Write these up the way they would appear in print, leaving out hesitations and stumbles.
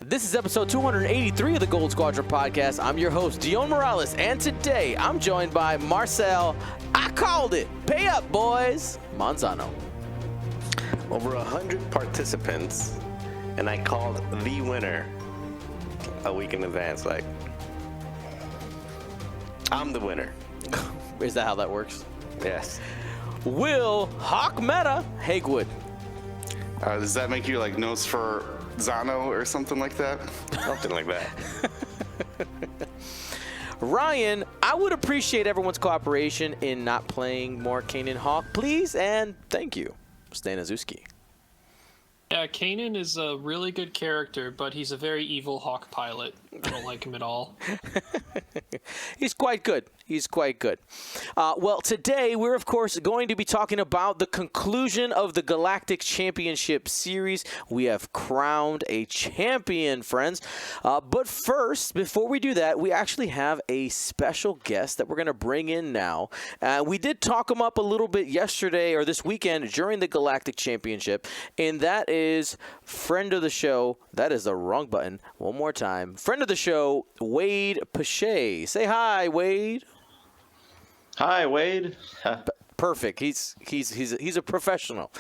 This is episode 283 of the Gold Squadron podcast. I'm your host, Dion Morales, and today I'm joined by Marcel. I called it. Pay up, boys. Manzano. Over 100 participants, and I called the winner a week in advance. Like, I'm the winner. Is that how that works? Yes. Will Hawk Meta Hagewood. Does that make you like nose for Zano or something like that? Something like that. Ryan, I would appreciate everyone's cooperation in not playing more Kanan Hawk, please, and thank you, Stanazuski. Yeah, Kanan is a really good character, but he's a very evil Hawk pilot. I don't like him at all. He's quite good. He's quite good. Well, today we're, of course, going to be talking about the conclusion of the Galactic Championship Series. We have crowned a champion, friends. But first, before we do that, we actually have a special guest that we're going to bring in now. We did talk him up a little bit yesterday or this weekend during the Galactic Championship, and that is friend of the show. That is the wrong button. One more time. Friend of the show, Wade Pache. Say hi, Wade. Hi, Wade. Perfect. He's a professional.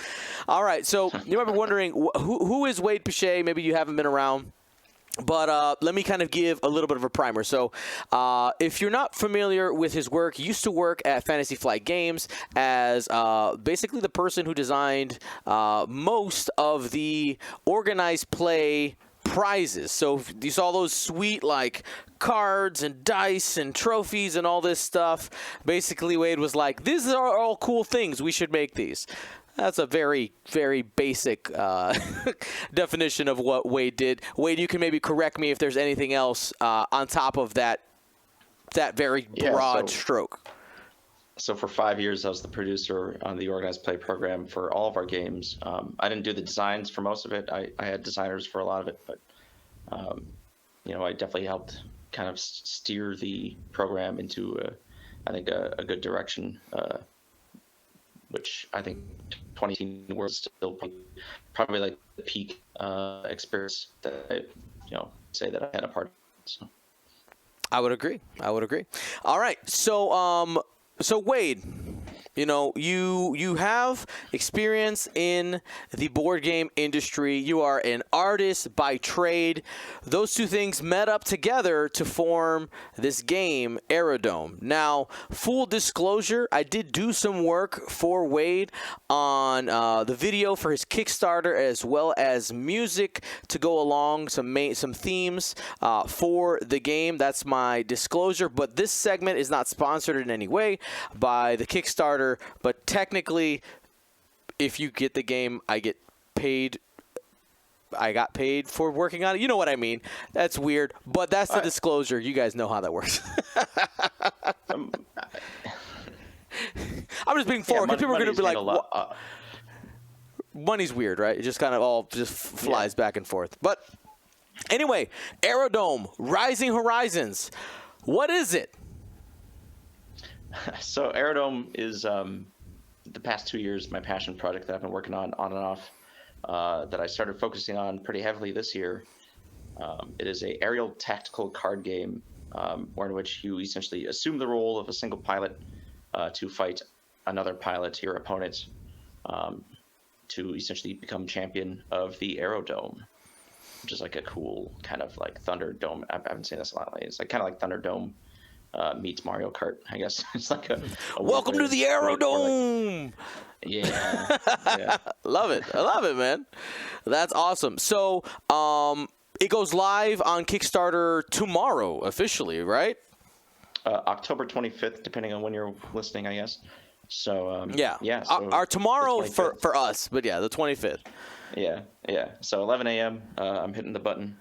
All right. So you might be wondering who is Wade Pache? Maybe you haven't been around. But let me kind of give a little bit of a primer. So if you're not familiar with his work, he used to work at Fantasy Flight Games as basically the person who designed most of the organized play prizes. So you saw those sweet like cards and dice and trophies and all this stuff. Basically, Wade was like, these are all cool things. We should make these. That's a very, very basic definition of what Wade did. Wade, you can maybe correct me if there's anything else on top of that very broad stroke. So for 5 years, I was the producer on the organized play program for all of our games. I didn't do the designs for most of it. I had designers for a lot of it, but I definitely helped kind of steer the program into, I think, a good direction, which I think 2018 was still probably like the peak experience that I, say that I had a part of. So. I would agree. All right. So Wade, you have experience in the board game industry. You are an artist by trade. Those two things met up together to form this game, Aerodome. Now, full disclosure, I did do some work for Wade on the video for his Kickstarter, as well as music to go along, some themes for the game. That's my disclosure. But this segment is not sponsored in any way by the Kickstarter, but technically, if you get the game, I got paid for working on it. You know what I mean? That's weird, but that's the disclosure. You guys know how that works. I'm just being forward, because people are going to be like, money's weird, right? It just kind of all just flies back and forth. But anyway, Aerodome, Rising Horizons. What is it? So Aerodome is the past 2 years my passion project that I've been working on and off, that I started focusing on pretty heavily this year. It is a aerial tactical card game in which you essentially assume the role of a single pilot to fight another pilot, your opponent, to essentially become champion of the Aerodome, which is like a cool kind of like Thunderdome. I haven't seen this a lot lately. It's like kind of like Thunderdome meets Mario Kart, I guess. It's like a welcome to the Aerodome. Yeah. Love it. I love it, man. That's awesome. So it goes live on Kickstarter tomorrow officially, right? October 25th, depending on when you're listening, I guess. So So our tomorrow for us, but yeah, the 25th. Yeah. So 11 a.m. I'm hitting the button.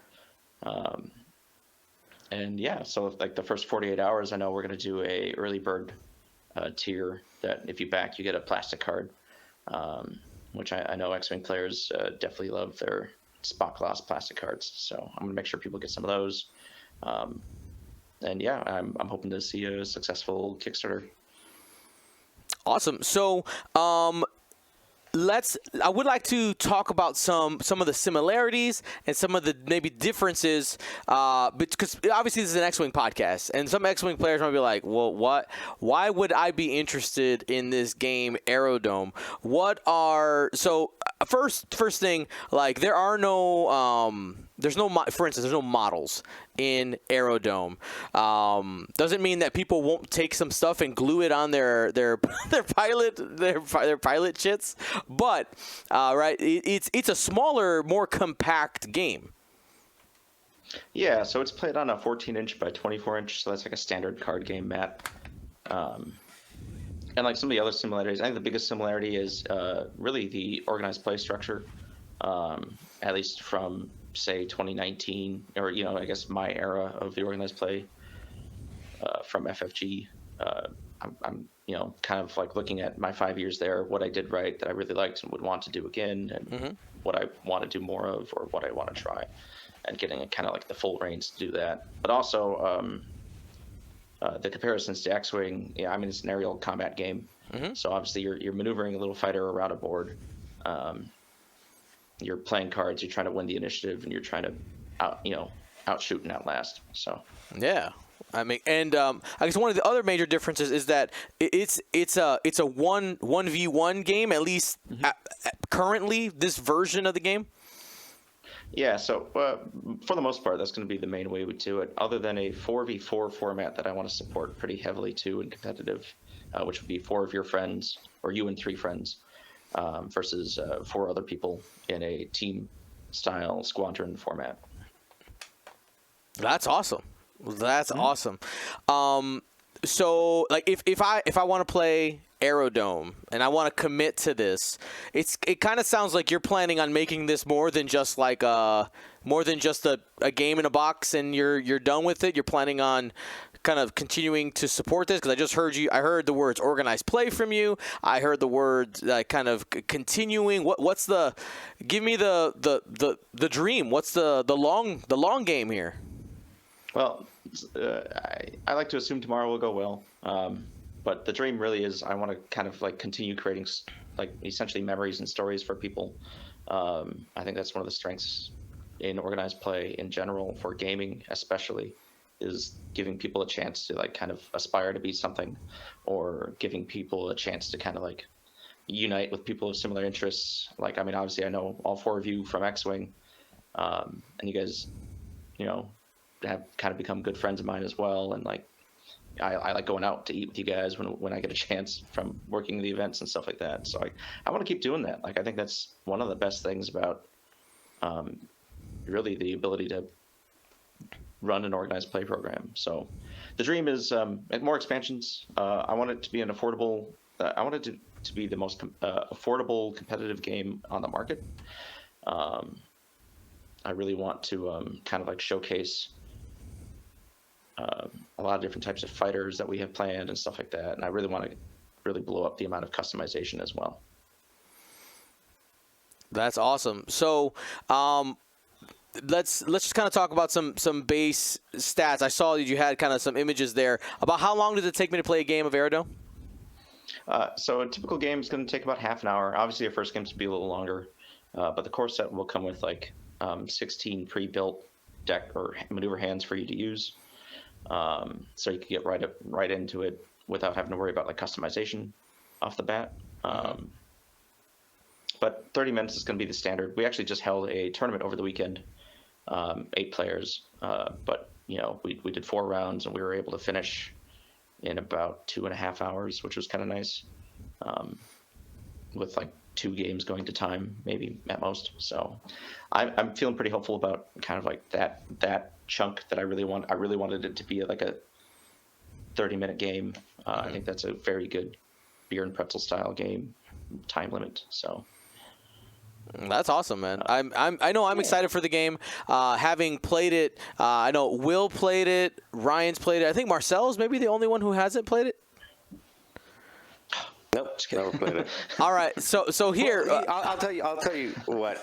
And yeah, so like the first 48 hours, I know we're going to do a early bird tier that if you back, you get a plastic card, which I know X-Wing players definitely love their spot gloss plastic cards. So I'm going to make sure people get some of those. And yeah, I'm hoping to see a successful Kickstarter. Awesome. So I would like to talk about some of the similarities and some of the maybe differences, because obviously this is an X-Wing podcast, and some X-Wing players might be like, well, why would I be interested in this game Aerodome? First thing, like there are no for instance, there's no models in Aerodome. Doesn't mean that people won't take some stuff and glue it on their pilot chits, but right, it's a smaller, more compact game. Yeah, so it's played on a 14-inch by 24-inch, so that's like a standard card game map. And like some of the other similarities, I think the biggest similarity is really the organized play structure, at least from, say, 2019, or, I guess my era of the organized play from FFG. I'm kind of like looking at my 5 years there, what I did right that I really liked and would want to do again, and what I want to do more of, or what I want to try, and getting kind of like the full reins to do that. But also the comparisons to X-Wing, it's an aerial combat game, so obviously you're maneuvering a little fighter around a board. You're playing cards, you're trying to win the initiative, and you're trying to outshoot and outlast. So yeah. I mean, and I guess one of the other major differences is that it's a 1v1 game, at least currently, this version of the game. Yeah, so for the most part, that's going to be the main way we do it, other than a 4v4 format that I want to support pretty heavily too in competitive, which would be 4 of your friends, or you and 3 friends, versus 4 other people in a team-style Squadron format. That's awesome. That's awesome. So, like, if I want to play Aerodome and I want to commit to this, it kind of sounds like you're planning on making this more than just a game in a box and you're done with it. You're planning on kind of continuing to support this, because I just heard I heard the words organized play from you. I heard the words kind of continuing. Give me the dream. What's the long game here? Well, I like to assume tomorrow will go well, but the dream really is I want to kind of like continue creating like essentially memories and stories for people. I think that's one of the strengths in organized play in general, for gaming especially, is giving people a chance to like kind of aspire to be something, or giving people a chance to kind of like unite with people of similar interests. Like, obviously I know all 4 of you from X-Wing, and you guys, have kind of become good friends of mine as well, and like I like going out to eat with you guys when I get a chance from working the events and stuff like that. So I want to keep doing that. Like, I think that's one of the best things about really the ability to run an organized play program. So the dream is more expansions. I want it to be an affordable. I want it to be the most affordable competitive game on the market. I really want to kind of like showcase a lot of different types of fighters that we have planned and stuff like that. And I really want to really blow up the amount of customization as well. That's awesome. So let's just kind of talk about some base stats. I saw that you had kind of some images there. About how long does it take me to play a game of Aerodome? So a typical game is going to take about half an hour. Obviously, your first game's to be a little longer, but the core set will come with like 16 pre-built deck or maneuver hands for you to use. So you can get right into it without having to worry about like customization off the bat. But 30 minutes is going to be the standard. We actually just held a tournament over the weekend, 8 players, but we did 4 rounds and we were able to finish in about 2.5 hours, which was kind of nice, with like 2 games going to time, maybe at most. So I'm feeling pretty hopeful about kind of like that chunk that I really wanted it to be like a 30-minute game. I think that's a very good beer and pretzel style game, time limit. So that's awesome, man. I know I'm excited for the game. Having played it, I know Will played it, Ryan's played it. I think Marcel's maybe the only one who hasn't played it. Nope, never played it. All right, so here, Well, I'll tell you what.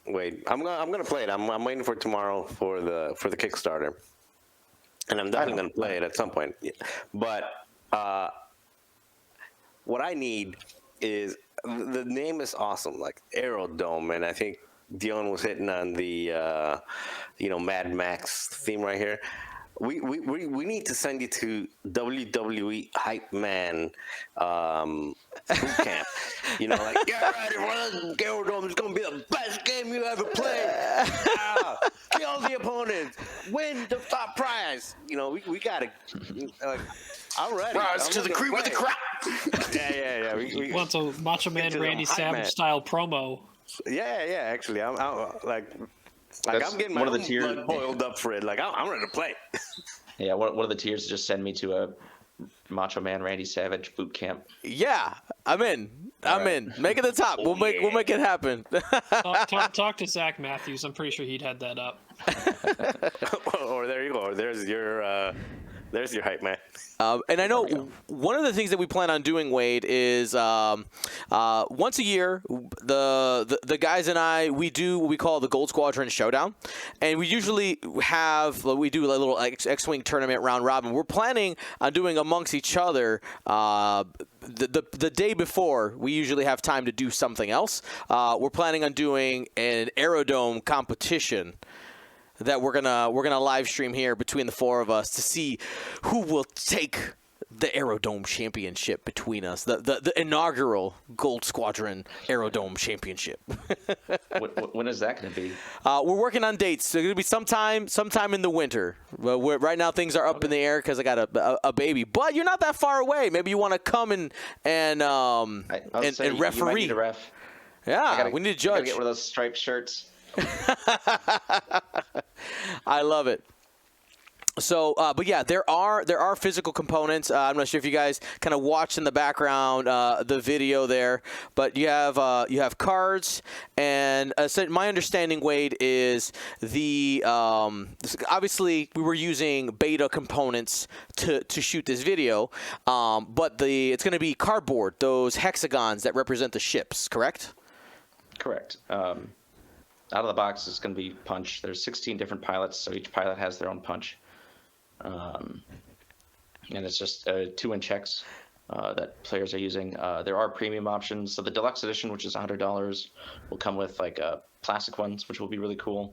Wait, I'm gonna play it. I'm waiting for tomorrow for the Kickstarter, and I'm definitely gonna play it at some point. But what I need is the name is awesome, like Aerodome, and I think Dion was hitting on the Mad Max theme right here. We need to send you to WWE Hype Man boot camp. Like, get ready for this. Aerodome is gonna be the best game you ever played. Kill the opponent, win the top prize. We gotta. I'm ready. Rise to the cream of the crop. Yeah. We Want a Macho Man Randy Savage style promo? Yeah. Actually, I'm I'm getting my one of the own tiers. blood boiled up for it. Like I'm ready to play. Yeah, one of the tiers just send me to a Macho Man Randy Savage boot camp. Yeah, I'm in. I'm in. Make it the top. We'll make it happen. Talk to Zach Matthews. I'm pretty sure he'd had that up. Or there you go. Or there's your hype man. And I know one of the things that we plan on doing, Wade, is once a year, the guys and I, we do what we call the Gold Squadron Showdown. And we usually we do a little X-Wing tournament round robin. We're planning on doing amongst each other the day before. We usually have time to do something else. We're planning on doing an Aerodome competition that we're gonna live stream here between the four of us to see who will take the Aerodome Championship between us, the inaugural Gold Squadron Aerodome Championship. When is that going to be? We're working on dates. So it's going to be sometime in the winter. Right now things are up in the air because I got a baby. But you're not that far away. Maybe you want to come and referee. You might need a ref. Yeah, we need a judge. I gotta get one of those striped shirts. I love it. So, but yeah, there are physical components. I'm not sure if you guys kind of watched in the background the video there, but you have cards, and so my understanding, Wade, is obviously we were using beta components to shoot this video, but it's going to be cardboard, those hexagons that represent the ships, correct? Correct. Out of the box, it's going to be punch. There's 16 different pilots, so each pilot has their own punch. And it's just 2-inch hex that players are using. There are premium options. So the deluxe edition, which is $100, will come with like plastic ones, which will be really cool.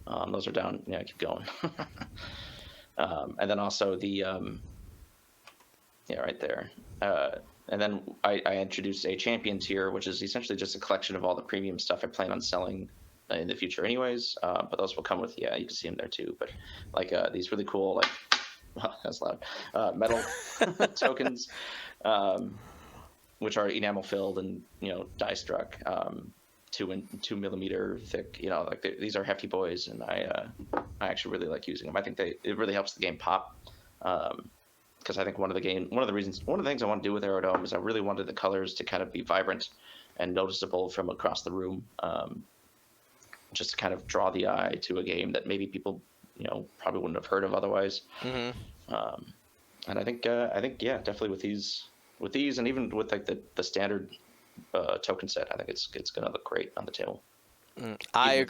Those are down. Yeah, keep going. And then also the right there. And then I introduced a champion tier, which is essentially just a collection of all the premium stuff I plan on selling in the future anyways, but those will come with, you can see them there too, but like these really cool, that's loud, metal tokens, which are enamel filled and die struck, 2 millimeter thick, these are hefty boys, and I actually really like using them. I think it really helps the game pop, because I think one of the things I want to do with Aerodome is I really wanted the colors to kind of be vibrant and noticeable from across the room, just to kind of draw the eye to a game that maybe people, probably wouldn't have heard of otherwise. Mm-hmm. And I think, definitely with these, and even with like the standard token set, I think it's gonna look great on the table. I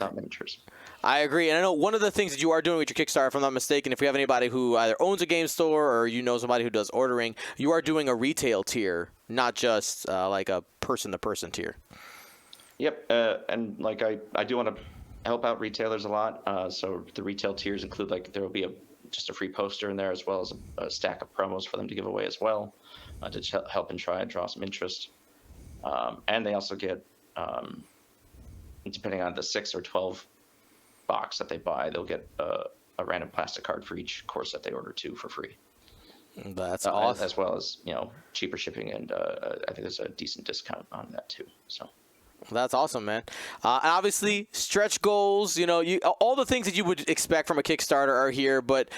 agree, and I know one of the things that you are doing with your Kickstarter, if I'm not mistaken, if we have anybody who either owns a game store or somebody who does ordering, you are doing a retail tier, not just like a person-to-person tier. Yep, and like I do want to help out retailers a lot. So the retail tiers include there will be just a free poster in there, as well as a stack of promos for them to give away as well, to help and try and draw some interest. And they also get, depending on the 6 or 12 box that they buy, they'll get a random plastic card for each course that they order too for free. That's awesome. As well as cheaper shipping, and I think there's a decent discount on that too. So. That's awesome, man. And obviously, stretch goals, all the things that you would expect from a Kickstarter are here, but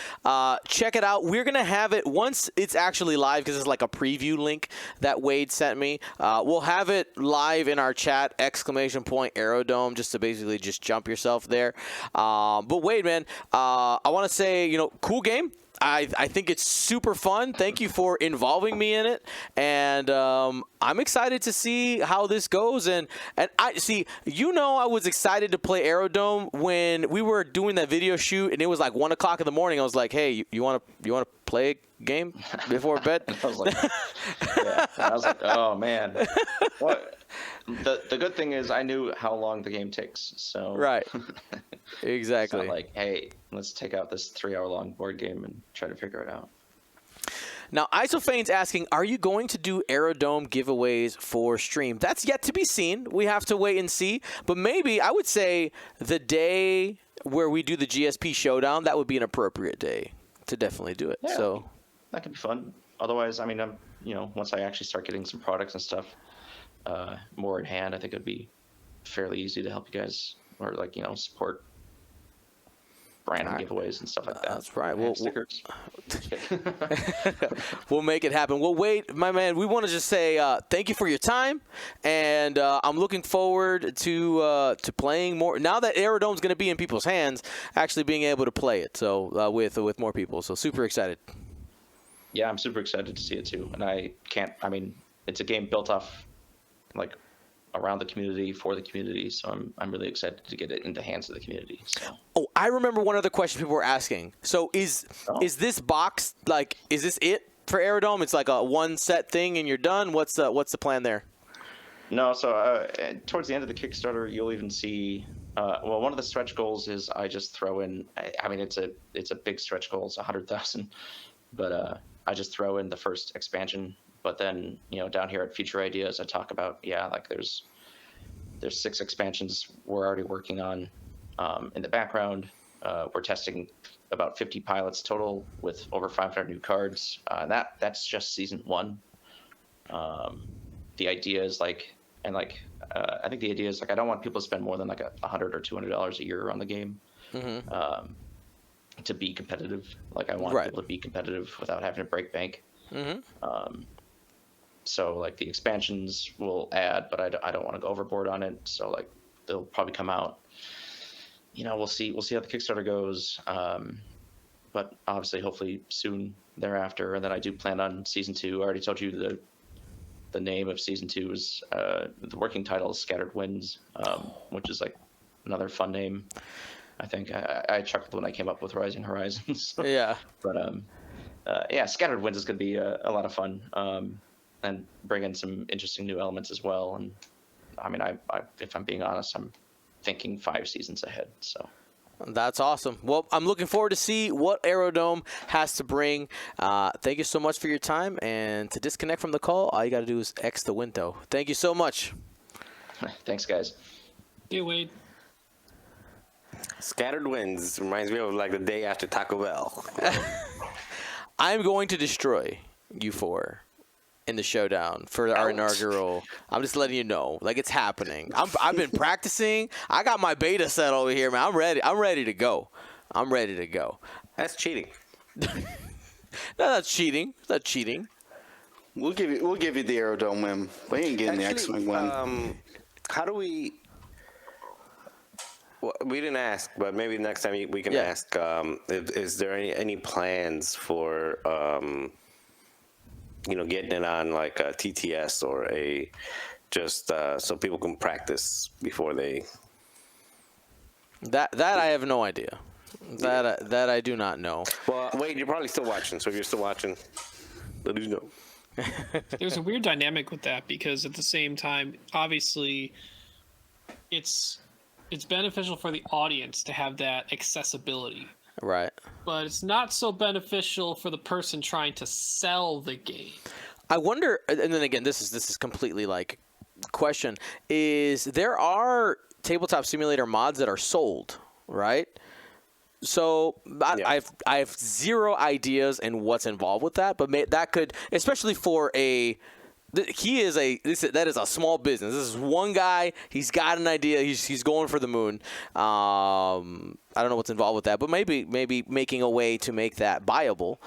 check it out. We're going to have it once it's actually live, because it's like a preview link that Wade sent me. We'll have it live in our chat, !Aerodome, just to basically just jump yourself there. But Wade, man, I want to say, cool game. I think it's super fun. Thank you for involving me in it, and I'm excited to see how this goes. And I see, I was excited to play Aerodome when we were doing that video shoot, and it was like 1 o'clock in the morning. I was like, "Hey, you want to play a game before bed?" I was like, I was like, "Oh man, what?" The good thing is I knew how long the game takes, so Right. It's Exactly. not like, hey, let's take out this 3-hour-long board game and try to figure it out. Now, Isophane's asking, are you going to do Aerodome giveaways for stream? That's yet to be seen. We have to wait and see. But maybe, I would say, the day where we do the GSP Showdown, that would be an appropriate day to definitely do it. Yeah, So that could be fun. Otherwise, I mean, once I actually start getting some products and stuff more in hand, I think it'd be fairly easy to help you guys, or support random giveaways and stuff like that. That's right. And Well, stickers. we'll make it happen. Well, wait, my man, we want to just say thank you for your time, and I'm looking forward to playing more. Now that Aerodome's going to be in people's hands, actually being able to play it with more people. So super excited. Yeah, I'm super excited to see it too. And it's a game built off around the community, for the community, so I'm really excited to get it into the hands of the community. So. Oh, I remember one other question people were asking. So is this box is this it for Aerodome? It's like a one set thing and you're done. What's the plan there? No, so towards the end of the Kickstarter, you'll even see. One of the stretch goals is I just throw in. I mean, it's a big stretch goal. It's 100,000, but I just throw in the first expansion. But then, down here at Future Ideas, I talk about, there's 6 expansions we're already working on in the background. We're testing about 50 pilots total with over 500 new cards. That's just season 1. The idea is I think the idea is I don't want people to spend more than $100 or $200 a year on the game to be competitive. I want people to be competitive without having to break bank. Mm-hmm. So the expansions will add, but I don't want to go overboard on it. So they'll probably come out. We'll see how the Kickstarter goes. But obviously, hopefully soon thereafter. And then I do plan on season 2. I already told you the name of season 2 is the working title is Scattered Winds, which is another fun name. I think I chuckled when I came up with Rising Horizons. Yeah. But Scattered Winds is going to be a lot of fun. And bring in some interesting new elements as well. And I mean, I if I'm being honest, I'm thinking 5 seasons ahead. So that's awesome. Well, I'm looking forward to see what Aerodome has to bring. Thank you so much for your time. And to disconnect from the call, all you got to do is X the window. Thank you so much. Thanks, guys. Hey, Wade. Scattered Winds reminds me of the day after Taco Bell. I'm going to destroy you 4 in the showdown for our inaugural. I'm just letting you know, it's happening. I've been practicing. I got my beta set over here, man. I'm ready to go. That's cheating. No, that's cheating. That's cheating. We'll give you the Aerodome win. We ain't getting the X-Wing win. How do we? Well, we didn't ask, but maybe next time we can ask. Is there any plans for getting it on a TTS or so people can practice before they. That I have no idea. That I do not know. Well, wait, you're probably still watching. So if you're still watching, let us know. There's a weird dynamic with that because at the same time, obviously, it's beneficial for the audience to have that accessibility. Right. But it's not so beneficial for the person trying to sell the game. I wonder, and then again, this is completely question, is there are Tabletop Simulator mods that are sold, right? So I have zero ideas in what's involved with that, but that could, especially for that is a small business. This is one guy. He's got an idea. He's going for the moon. I don't know what's involved with that, but maybe making a way to make that viable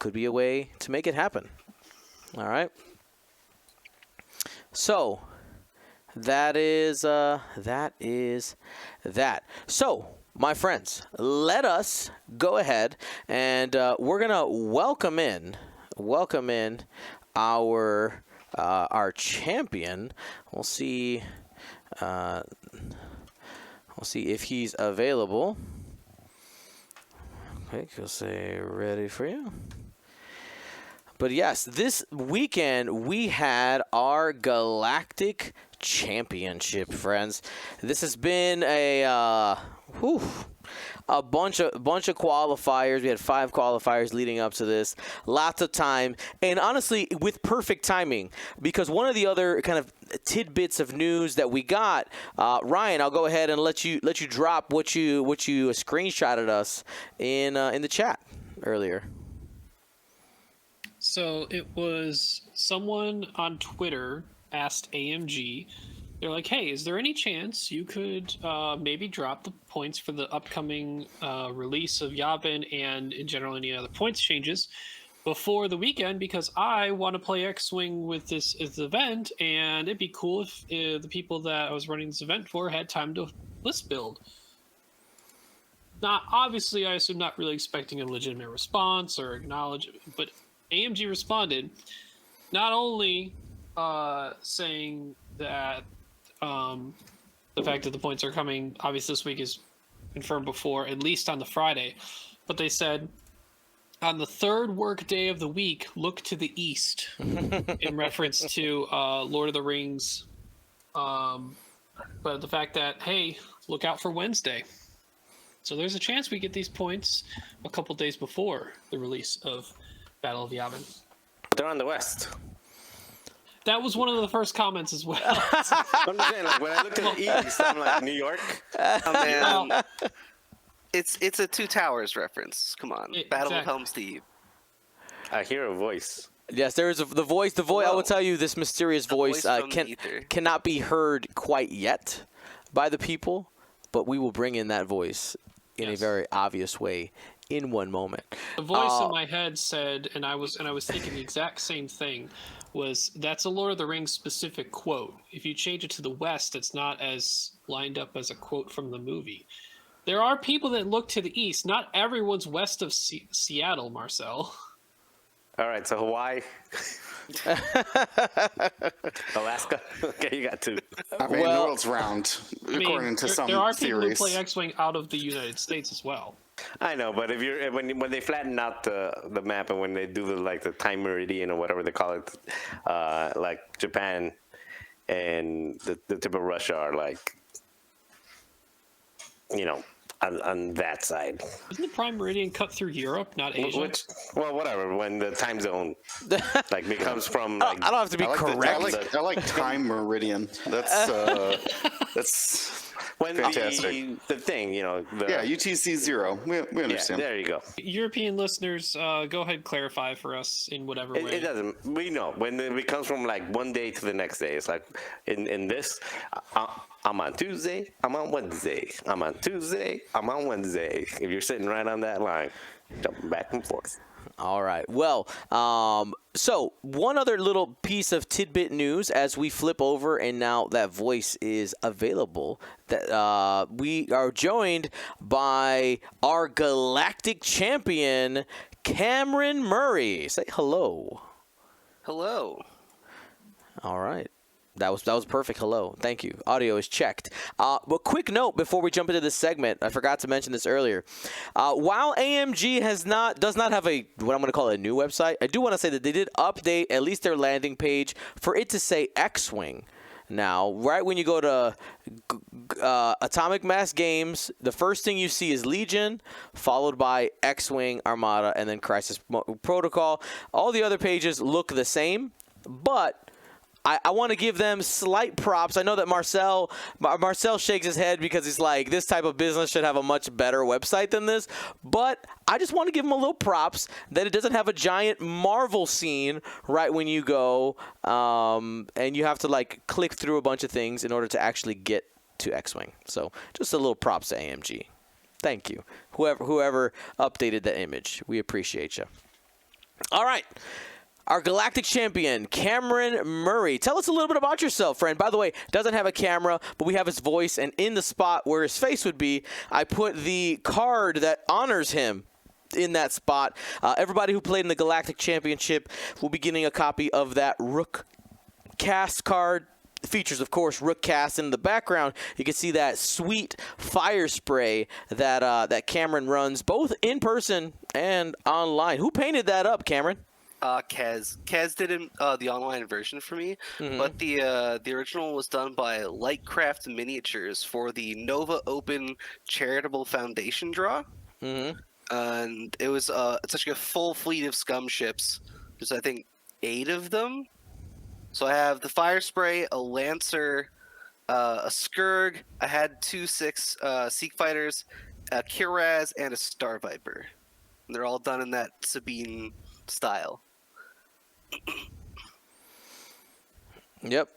could be a way to make it happen. All right. So that is that. So my friends, let us go ahead and we're gonna welcome in our champion. We'll see if he's available. Okay, he'll say ready for you. But yes, this weekend we had our Galactic Championship, friends. This has been a bunch of qualifiers. We had 5 qualifiers leading up to this. Lots of time, and honestly, with perfect timing, because one of the other kind of tidbits of news that we got, Ryan, I'll go ahead and let you drop what you screenshotted us in the chat earlier. So it was someone on Twitter asked AMG, they're like, hey, is there any chance you could maybe drop the points for the upcoming release of Yavin and in general any other points changes before the weekend, because I want to play X-Wing with this event, and it'd be cool if the people that I was running this event for had time to list build. Not obviously, I assume not really expecting a legitimate response or acknowledgement, but AMG responded, not only saying that the fact that the points are coming, obviously this week is confirmed before, at least on the Friday, but they said, on the 3rd work day of the week, look to the east, in reference to Lord of the Rings, but the fact that, hey, look out for Wednesday. So there's a chance we get these points a couple days before the release of Battle of Yavin. They're on the west. That was one of the first comments as well. I'm just saying, like, when I look at the east, I'm like, New York? Oh, man. It's a Two Towers reference. Come on. Battle of Exactly. Helm's Deep. I hear a voice. Yes, there is the voice. The voice. I will tell you, this mysterious voice from the ether. cannot be heard quite yet by the people, but we will bring in that voice in a Yes. very obvious way in one moment. The voice in my head said, and I was thinking the exact same thing, was that's a Lord of the Rings specific quote. If you change it to the West, it's not as lined up as a quote from the movie. There are people that look to the East. Not everyone's west of Seattle, Marcel. All right, so Hawaii. Alaska. Okay, you got 2. I mean, Well- the world's round, according to some there are people theories. who play X-Wing out of the United States as well. I know, but if you're when they flatten out the map and when they do the time meridian or whatever they call it, like Japan and the tip of Russia are like, on that side. Isn't the Prime Meridian cut through Europe, not Asia? Well, whatever. When the time zone like becomes from like I don't have to be I like correct. I like time meridian. That's when fantastic. the thing, yeah, UTC 0. We yeah, understand. there you go. European listeners, go ahead and clarify for us in whatever way. It doesn't. We know when it comes from like one day to the next day. It's like in this, I'm on Tuesday. I'm on Wednesday. I'm on Tuesday. I'm on Wednesday. If you're sitting right on that line, jumping back and forth. All right. Well, so one other little piece of tidbit news as we flip over, and now that voice is available, that we are joined by our Galactic champion, Cameron Murray. Say hello. Hello. All right. That was perfect. Hello. Thank you. Audio is checked. But quick note before we jump into this segment, I forgot to mention this earlier. While AMG does not have what I'm going to call a new website, I do want to say that they did update at least their landing page for it to say X-Wing. Now, right when you go to Atomic Mass Games, the first thing you see is Legion, followed by X-Wing, Armada, and then Crisis Protocol. All the other pages look the same, but I want to give them slight props. I know that Marcel shakes his head because he's like, this type of business should have a much better website than this. But I just want to give them a little props that it doesn't have a giant Marvel scene right when you go, and you have to like click through a bunch of things in order to actually get to X-Wing. So just a little props to AMG. Thank you, whoever updated that image. We appreciate you. All right. Our Galactic champion, Cameron Murray. Tell us a little bit about yourself, friend. By the way, doesn't have a camera, but we have his voice, and in the spot where his face would be, I put the card that honors him in that spot. Everybody who played in the Galactic Championship will be getting a copy of that Rook Cast card. It features, of course, Rook Cast in the background. You can see that sweet fire spray that Cameron runs, both in person and online. Who painted that up, Cameron? Kaz did the online version for me, but the original was done by Lightcraft Miniatures for the Nova Open Charitable Foundation draw. And it was it's actually a full fleet of scum ships. There's I think 8 of them. So I have the Fire Spray, a Lancer, a Skurg. I had 2 Seek Fighters, a Kiraz, and a Star Viper. And they're all done in that Sabine style. Yep.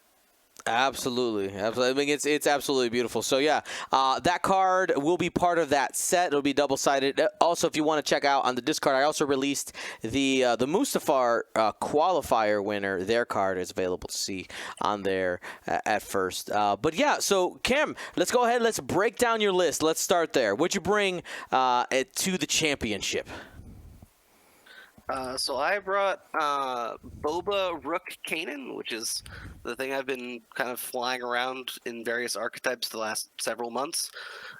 Absolutely. I mean, it's absolutely beautiful. So yeah, that card will be part of that set. It'll be double-sided. Also, if you want to check out on the Discord, I also released the Mustafar qualifier winner. Their card is available to see on there at first. But yeah, so Cam, let's go ahead. Let's break down your list. Let's start there. What'd you bring to the championship? So I brought Boba Rook Kanan, which is the thing I've been kind of flying around in various archetypes the last several months.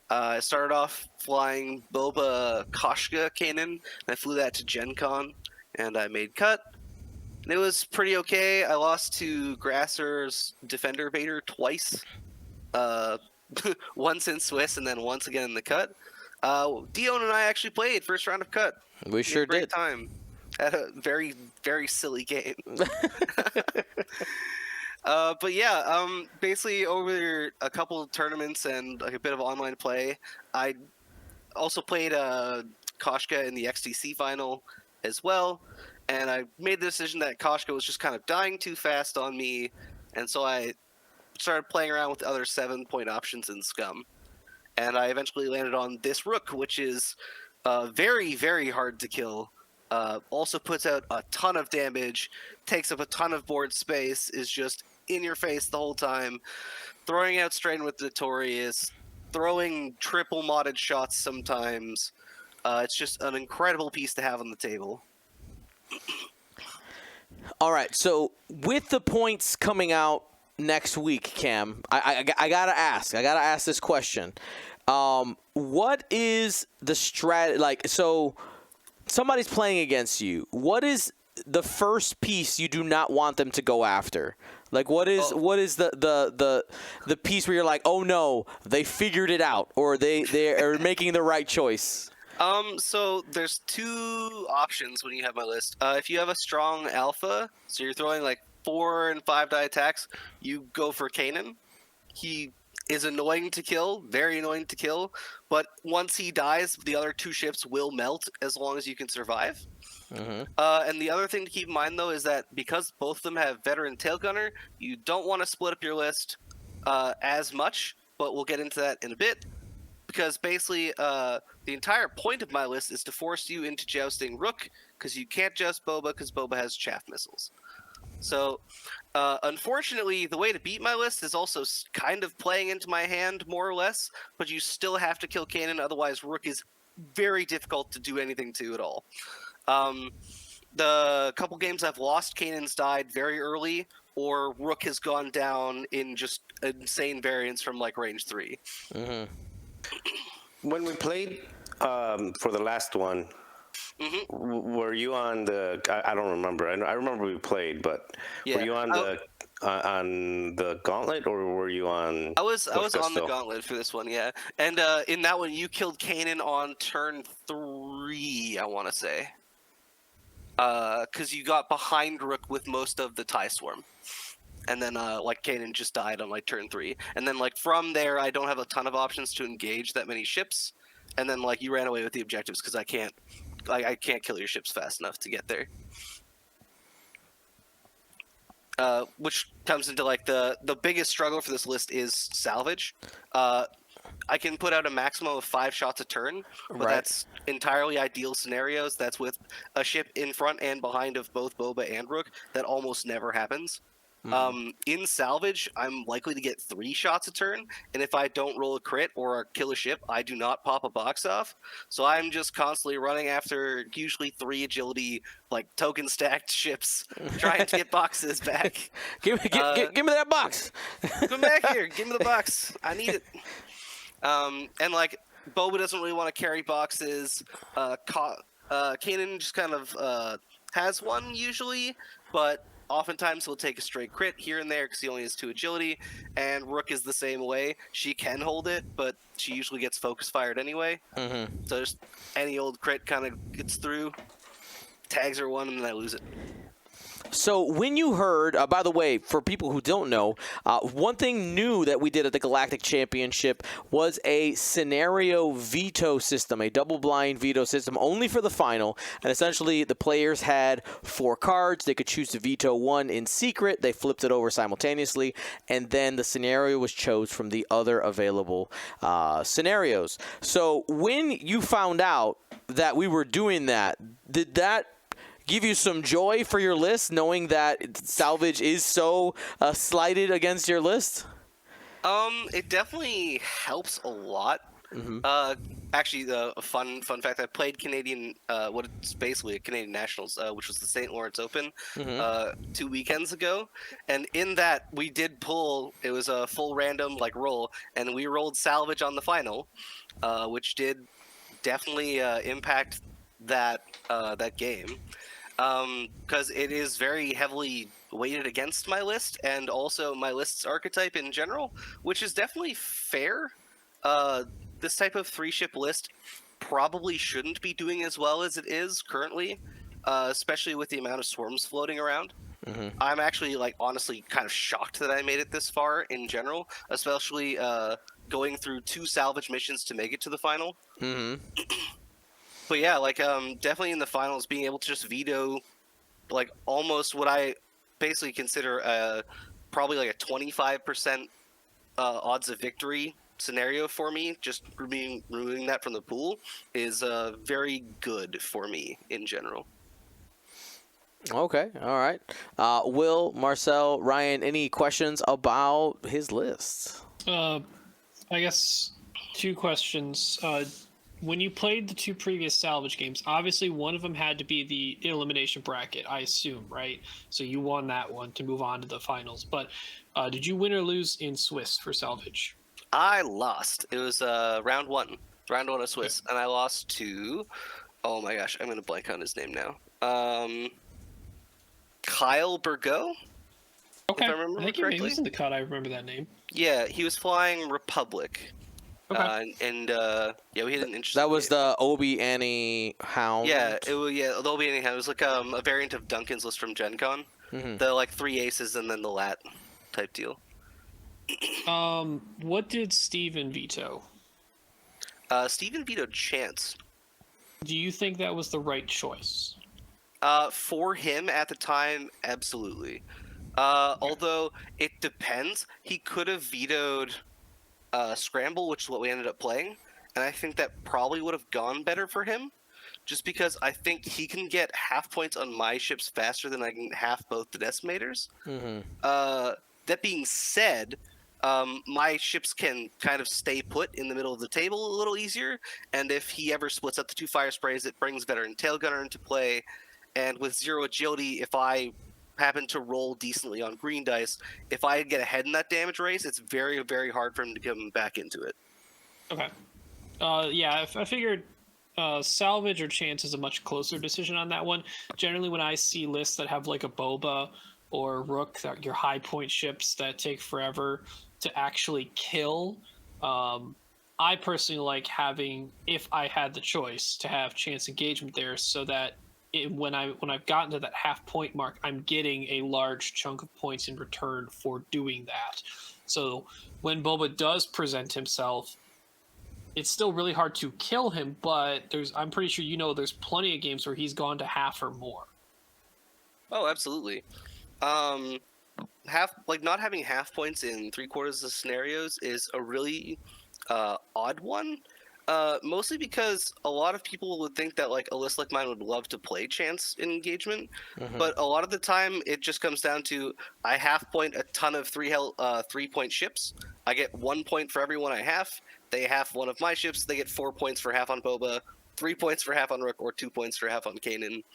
I started off flying Boba Koshka Kanan, and I flew that to Gen Con, and I made cut. And it was pretty okay. I lost to Grasser's Defender Vader twice, once in Swiss and then once again in the cut. Dion and I actually played first round of cut. We sure great did. Time. Had a very, very silly game. But yeah, basically over a couple of tournaments and like a bit of online play, I also played Koshka in the XTC final as well, and I made the decision that Koshka was just kind of dying too fast on me, and so I started playing around with other 7-point options in Scum, and I eventually landed on this Rook, which is very, very hard to kill. Also puts out a ton of damage, takes up a ton of board space, is just in your face the whole time, throwing out Strain with Notorious, throwing triple modded shots sometimes. It's just an incredible piece to have on the table. All right, so with the points coming out next week, Cam, I gotta ask this question. What is the strat? Like, so somebody's playing against you. What is the first piece you do not want them to go after? Like, what is the piece where you're like, oh no, they figured it out, or they are making the right choice? So there's 2 options when you have my list. If you have a strong alpha, so you're throwing like 4 and 5 die attacks, you go for Kanan. He is annoying to kill, very annoying to kill, but once he dies, the other 2 ships will melt as long as you can survive. And the other thing to keep in mind, though, is that because both of them have Veteran Tail Gunner, you don't want to split up your list as much, but we'll get into that in a bit. Because basically, the entire point of my list is to force you into jousting Rook, because you can't joust Boba, because Boba has chaff missiles. So, unfortunately, the way to beat my list is also kind of playing into my hand, more or less, but you still have to kill Kanan, otherwise Rook is very difficult to do anything to at all. The couple games I've lost, Kanan's died very early, or Rook has gone down in just insane variance from, like, range 3. When we played for the last one, were you on the? I don't remember. I remember we played, but were you on the gauntlet, or were you on? I was on the gauntlet for this one, yeah. And in that one, you killed Kanan on turn 3, I want to say, because you got behind Rook with most of the TIE Swarm. And then, like, Kanan just died on, like, turn 3. And then, like, from there, I don't have a ton of options to engage that many ships. And then, like, you ran away with the objectives because I can't kill your ships fast enough to get there. Which comes into, like, the biggest struggle for this list is salvage. I can put out a maximum of 5 shots a turn, but that's entirely ideal scenarios. That's with a ship in front and behind of both Boba and Rook. That almost never happens. In salvage, I'm likely to get 3 shots a turn, and if I don't roll a crit or kill a ship, I do not pop a box off. So I'm just constantly running after usually 3 agility, like, token stacked ships, trying to get boxes back. Give me that box. Come back here, give me the box. I need it. And, like, Boba doesn't really want to carry boxes. Kanan just kind of has one usually, but oftentimes he'll take a straight crit here and there because he only has 2 agility, and Rook is the same way. She can hold it, but she usually gets focus fired anyway. So just any old crit kind of gets through, tags her 1, and then I lose it. So when you heard, by the way, for people who don't know, one thing new that we did at the Galactic Championship was a scenario veto system, a double-blind veto system only for the final. And essentially, the players had 4 cards. They could choose to veto one in secret. They flipped it over simultaneously, and then the scenario was chose from the other available scenarios. So when you found out that we were doing that, did that give you some joy for your list, knowing that salvage is so slighted against your list? It definitely helps a lot. Actually, a fun fact: I played Canadian, what it's basically a Canadian Nationals, which was the St. Lawrence Open, 2 weekends ago, and in that we did pull. It was a full random roll, and we rolled salvage on the final, which did definitely impact that game. Because it is very heavily weighted against my list, and also my list's archetype in general, which is definitely fair. This type of 3-ship list probably shouldn't be doing as well as it is currently, especially with the amount of swarms floating around. I'm actually, honestly kind of shocked that I made it this far in general, especially going through 2 salvage missions to make it to the final. But yeah, definitely in the finals, being able to just veto, almost what I basically consider probably a 25% odds of victory scenario for me, just removing that from the pool, is very good for me in general. Okay, all right. Will, Marcel, Ryan, any questions about his list? I guess 2 questions. When you played the 2 previous salvage games, obviously one of them had to be the elimination bracket, I assume, right? So you won that one to move on to the finals. But did you win or lose in Swiss for salvage? I lost. It was round 1 of Swiss, and I lost to, oh my gosh, I'm going to blank on his name now. Kyle Burgo? Okay, if I remember think correctly. He was in the cut. I remember that name. Yeah, he was flying Republic. Okay. Yeah, we had an interesting. That was game. the Obi Annie Hound. Yeah, the Obi Annie Hound. It was a variant of Duncan's list from Gen Con. The 3 aces and then the lat type deal. What did Steven veto? Steven vetoed Chance. Do you think that was the right choice? For him at the time, absolutely. Although it depends, he could have vetoed Scramble, which is what we ended up playing, and I think that probably would have gone better for him, just because I think he can get half points on my ships faster than I can half both the Decimators. That being said, my ships can kind of stay put in the middle of the table a little easier, and if he ever splits up the 2 fire sprays, it brings Veteran Tail Gunner into play, and with 0 agility, if I happen to roll decently on green dice, if I get ahead in that damage race, it's very, very hard for him to come back into it. Okay. Yeah, I figured salvage or chance is a much closer decision on that one. Generally, when I see lists that have a Boba or Rook, your high point ships that take forever to actually kill, I personally like having, if I had the choice, to have chance engagement there, so that when I've gotten to that half point mark, I'm getting a large chunk of points in return for doing that. So when Boba does present himself, it's still really hard to kill him, but I'm pretty sure there's plenty of games where he's gone to half or more. Oh, absolutely. Not having half points in 3/4 of scenarios is a really odd one. Mostly because a lot of people would think that a list like mine would love to play chance in engagement, but a lot of the time it just comes down to I half point a ton of 3-point ships. I get 1 point for every one I half. They half one of my ships. They get 4 points for half on Boba, 3 points for half on Rook, or 2 points for half on Kanan.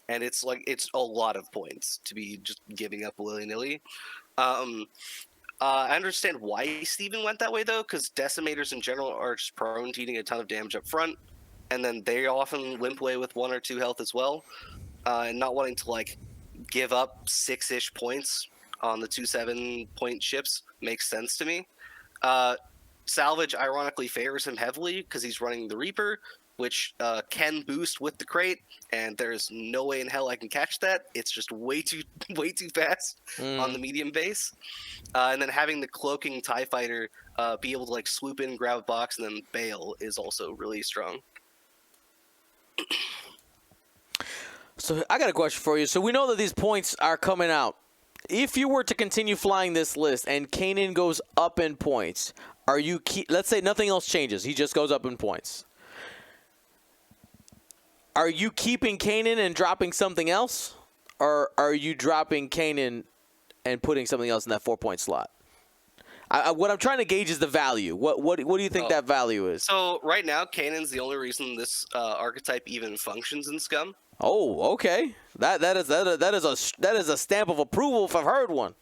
And it's a lot of points to be just giving up willy-nilly. I understand why Steven went that way, though, because Decimators in general are just prone to eating a ton of damage up front, and then they often limp away with 1 or 2 health as well. and not wanting to like give up 6-ish points on the 2 7-point ships makes sense to me. Salvage ironically favors him heavily because he's running the Reaper, which can boost with the crate, and there's no way in hell I can catch that. It's just way too fast on the medium base. And then having the cloaking TIE fighter be able to like swoop in, grab a box, and then bail is also really strong. So I got a question for you. So we know that these points are coming out. If you were to continue flying this list and Kanan goes up in points, are you let's say nothing else changes, he just goes up in points. Are you keeping Kanan and dropping something else, or are you dropping Kanan and putting something else in that 4-point slot? What I'm trying to gauge is the value. What do you think that value is? So right now, Kanan's the only reason this archetype even functions in Scum. Oh, okay. That is a stamp of approval if I've heard one.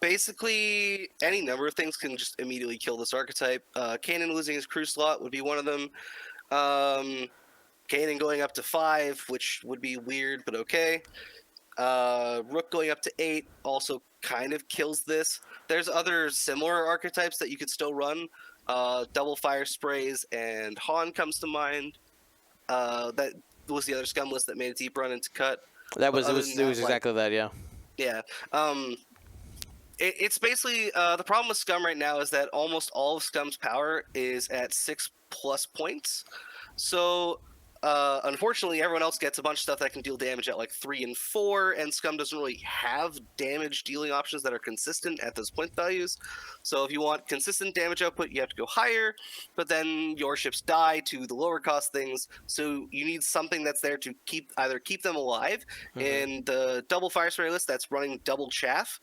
Basically, any number of things can just immediately kill this archetype. Kanan losing his crew slot would be one of them. Kanan going up to 5, which would be weird, but okay. Rook going up to 8 also kind of kills this. There's other similar archetypes that you could still run. Double fire sprays and Han comes to mind. That was the other Scum list that made a deep run into cut. It was exactly that, yeah. Yeah. It's basically the problem with Scum right now is that almost all of Scum's power is at 6+ points. So unfortunately, everyone else gets a bunch of stuff that can deal damage at like 3 and 4, and Scum doesn't really have damage dealing options that are consistent at those point values. So if you want consistent damage output, you have to go higher, but then your ships die to the lower cost things. So you need something that's there to either keep them alive. In the double fire spray list, that's running double chaff.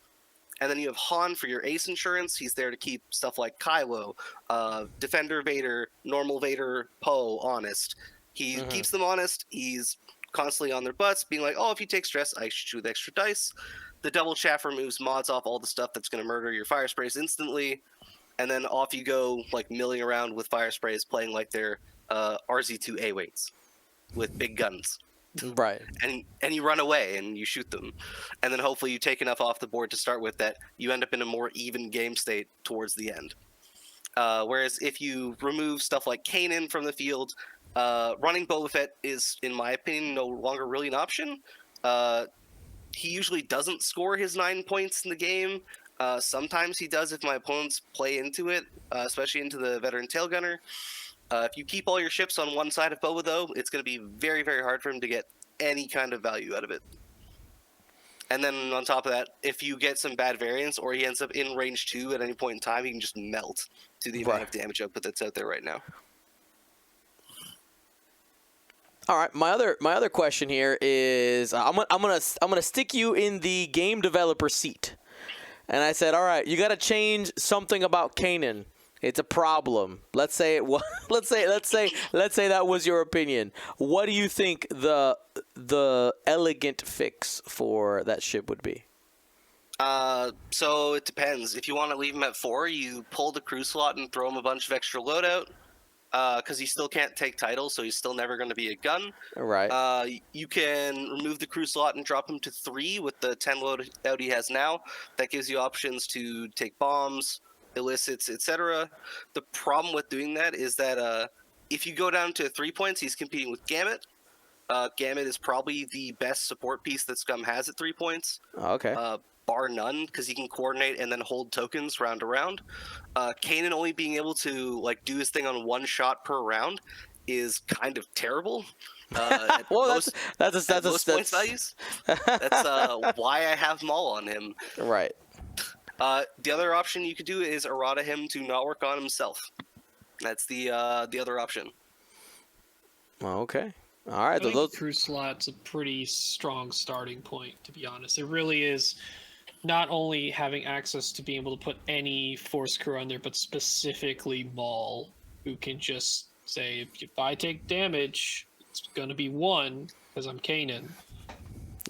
And then you have Han for your ace insurance. He's there to keep stuff like Kylo, Defender Vader, Normal Vader, Poe honest. He keeps them honest. He's constantly on their butts, being like, oh, if you take stress, I shoot you with extra dice. The double chaff removes mods off all the stuff that's going to murder your fire sprays instantly. And then off you go, like milling around with fire sprays, playing like they're RZ2 A-Wings with big guns. Right. And you run away and you shoot them. And then hopefully you take enough off the board to start with that you end up in a more even game state towards the end. Whereas if you remove stuff like Kanan from the field, running Boba Fett is, in my opinion, no longer really an option. He usually doesn't score his 9 points in the game. Sometimes he does if my opponents play into it, especially into the veteran tail gunner. If you keep all your ships on one side of Boba, though, it's going to be very, very hard for him to get any kind of value out of it. And then on top of that, if you get some bad variants or he ends up in range 2 at any point in time, he can just melt to the amount of damage output that's out there right now. All right, my other question here is I'm gonna stick you in the game developer seat, and I said, all right, you got to change something about Kanan. It's a problem. Let's say let's say that was your opinion. What do you think the elegant fix for that ship would be? So it depends. If you want to leave him at 4, you pull the crew slot and throw him a bunch of extra loadout. Because he still can't take titles, so he's still never going to be a gun. Right. You can remove the crew slot and drop him to 3 with the 10 loadout he has now. That gives you options to take bombs, illicits, etc. The problem with doing that is that if you go down to 3 points, he's competing with Gamut. Gamut is probably the best support piece that Scum has at 3 points. Okay. Bar none, because he can coordinate and then hold tokens round to round. Kanan only being able to like do his thing on 1 shot per round is kind of terrible. Well, that's points values. That's why I have Maul on him. Right. The other option you could do is errata him to not work on himself. That's the other option. Okay. All right. I think crew slot's a pretty strong starting point, to be honest. It really is. Not only having access to being able to put any force crew on there, but specifically Maul, who can just say, if I take damage, it's going to be 1 because I'm Kanan.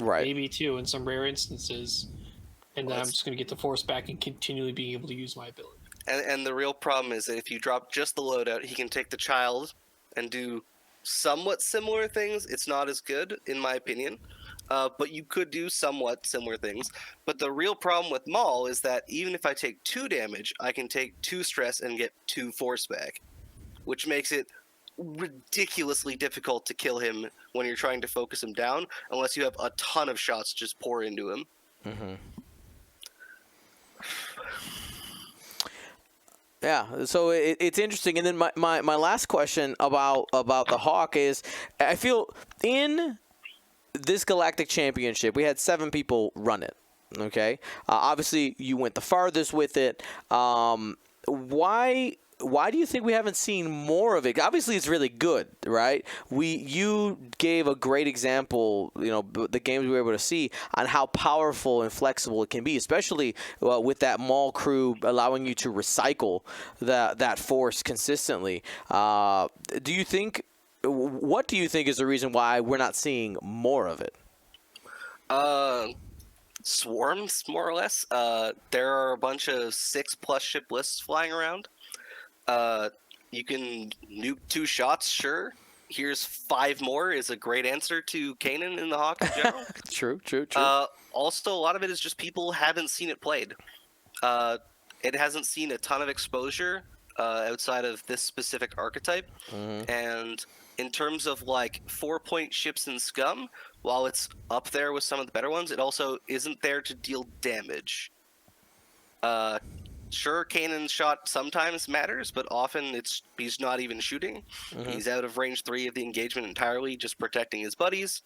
Right. Maybe 2 in some rare instances. And then I'm just going to get the force back and continually being able to use my ability. And the real problem is that if you drop just the loadout, he can take the child and do somewhat similar things. It's not as good, in my opinion. But you could do somewhat similar things. But the real problem with Maul is that even if I take 2 damage, I can take 2 stress and get 2 force back, which makes it ridiculously difficult to kill him when you're trying to focus him down, unless you have a ton of shots just pour into him. Yeah, so it's interesting. And then my last question about the Hawk is, I feel in this Galactic Championship, we had 7 people run it. Okay, obviously you went the farthest with it. Why do you think we haven't seen more of it? Obviously, it's really good, right? You gave a great example, the games we were able to see on how powerful and flexible it can be, especially with that Maul crew allowing you to recycle that force consistently. What do you think is the reason why we're not seeing more of it? Swarms, more or less. There are a bunch of 6+ ship lists flying around. You can nuke 2 shots, sure. Here's 5 more is a great answer to Kanan in the Hawk in general. True. Also, a lot of it is just people haven't seen it played. It hasn't seen a ton of exposure outside of this specific archetype. And in terms of like 4-point ships in Scum, while it's up there with some of the better ones, it also isn't there to deal damage. Sure, Kanan's shot sometimes matters, but often he's not even shooting. He's out of range 3 of the engagement entirely, just protecting his buddies.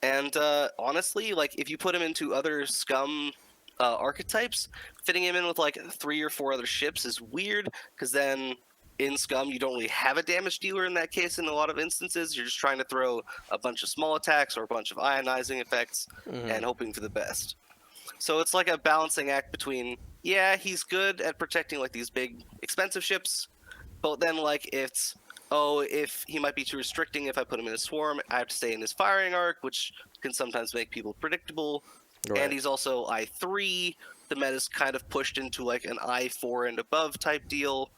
And honestly, like if you put him into other Scum archetypes, fitting him in with like 3 or 4 other ships is weird, because then in Scum you don't really have a damage dealer in that case. In a lot of instances, you're just trying to throw a bunch of small attacks or a bunch of ionizing effects and hoping for the best. So it's like a balancing act between, yeah, he's good at protecting like these big expensive ships, but then like if he might be too restricting if I put him in a swarm, I have to stay in his firing arc, which can sometimes make people predictable. Right. And he's also I3. The meta's kind of pushed into like an I4 and above type deal,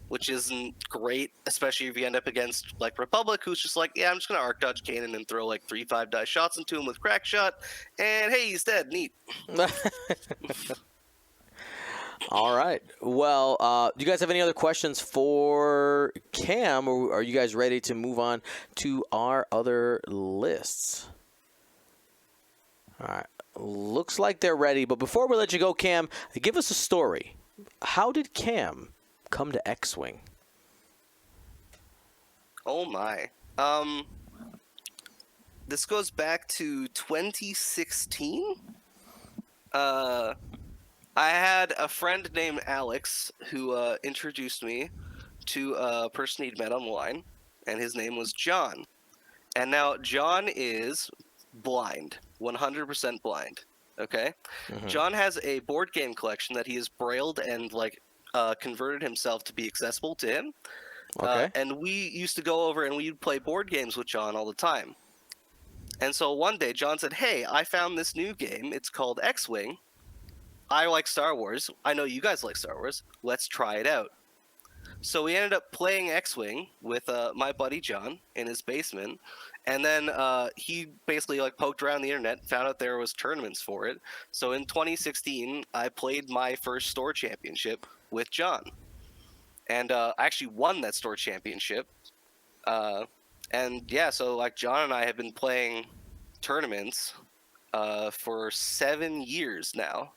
which isn't great, especially if you end up against like Republic, who's just like, yeah, I'm just gonna arc dodge Kanan and throw like 3 5-die shots into him with crack shot, and hey, he's dead. Neat. All right. Well, do you guys have any other questions for Cam, or are you guys ready to move on to our other lists? All right. Looks like they're ready, but before we let you go, Cam, give us a story. How did Cam come to X-Wing? Oh my. This goes back to 2016. I had a friend named Alex who introduced me to a person he'd met online, and his name was John. And now John is blind, 100% blind. Okay? John has a board game collection that he has brailled and converted himself to be accessible to him. Okay. And we used to go over and we'd play board games with John all the time. And so one day John said, hey, I found this new game. It's called X-Wing. I like Star Wars. I know you guys like Star Wars. Let's try it out. So we ended up playing X-Wing with my buddy John in his basement. And then he basically poked around the internet, found out there was tournaments for it. So in 2016, I played my first store championship with John. And I actually won that store championship. And yeah, so John and I have been playing tournaments for 7 years now.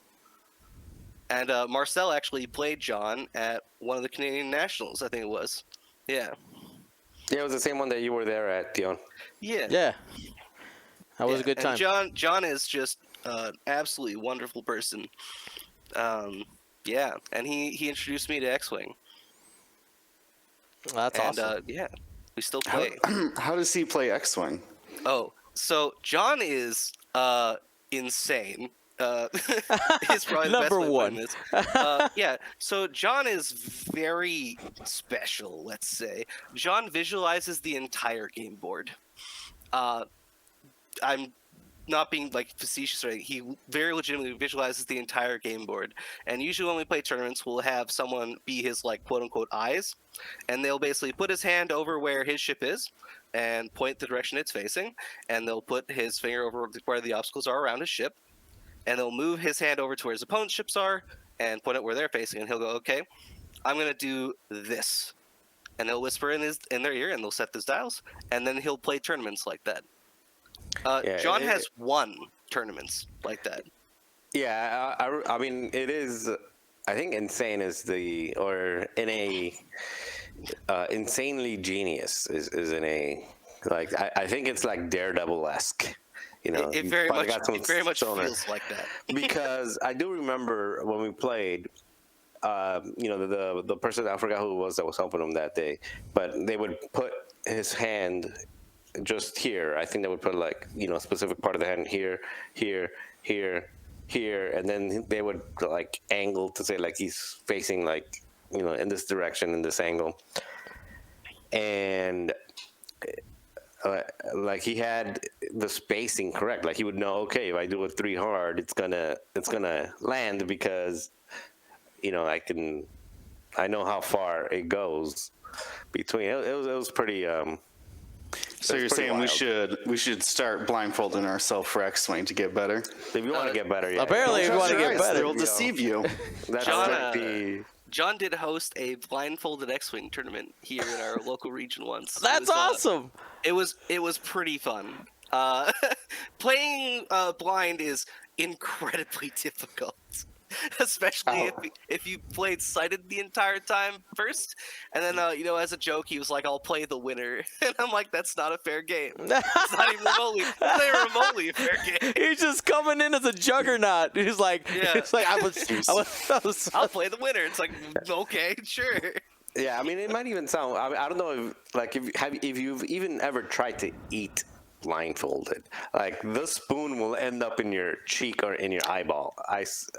And Marcel actually played John at one of the Canadian Nationals, I think it was. Yeah. Yeah, it was the same one that you were there at, Dion. Yeah. Yeah. That was a good time. And John is just an absolutely wonderful person. Yeah, and he introduced me to X-Wing. That's awesome. Yeah, we still play. How does he play X-Wing? Oh, so John is insane. Is probably the Number best way one. to put this. Yeah, so John is very special, let's say. John visualizes the entire game board. I'm not being like facetious or anything. He very legitimately visualizes the entire game board. And usually when we play tournaments, we'll have someone be his like quote unquote eyes, and they'll basically put his hand over where his ship is and point the direction it's facing, and they'll put his finger over where the obstacles are around his ship, and they'll move his hand over to where his opponent's ships are and point it where they're facing, and he'll go, okay, I'm gonna do this. And they'll whisper in their ear, and they'll set those dials, and then he'll play tournaments like that. John has won tournaments like that. Yeah, I mean, it is. I think insane is insanely genius is in a like. I think it's like Daredevil-esque. You know, It very much feels like that. Because I do remember when we played. You know, the person, I forgot who it was that was helping him that day, but they would put his hand just here. I think they would put like, you know, a specific part of the hand here, and then they would like angle to say like he's facing like, you know, in this direction, in this angle. And like he had the spacing correct. Like he would know, okay, if I do it 3 hard, it's gonna land because, you know, I know how far it goes between. It was pretty. So you're saying wild. we should start blindfolding ourselves for X-Wing to get better? If you want to get better, yeah. Apparently, if you want to get better, they'll deceive you. That's John, like the. John did host a blindfolded X-Wing tournament here in our local region once. that's awesome. It was pretty fun. Playing blind is incredibly difficult. Especially if you played sighted the entire time first, and then you know, as a joke, he was like, "I'll play the winner," and I'm like, "That's not a fair game. It's not even remotely a fair game." He's just coming in as a juggernaut. He's like, Yeah. it's like I was I'll play the winner. It's like, okay, sure. Yeah, I mean, it might even sound. I don't know if you've even ever tried to eat blindfolded. Like the spoon will end up in your cheek or in your eyeball. It is.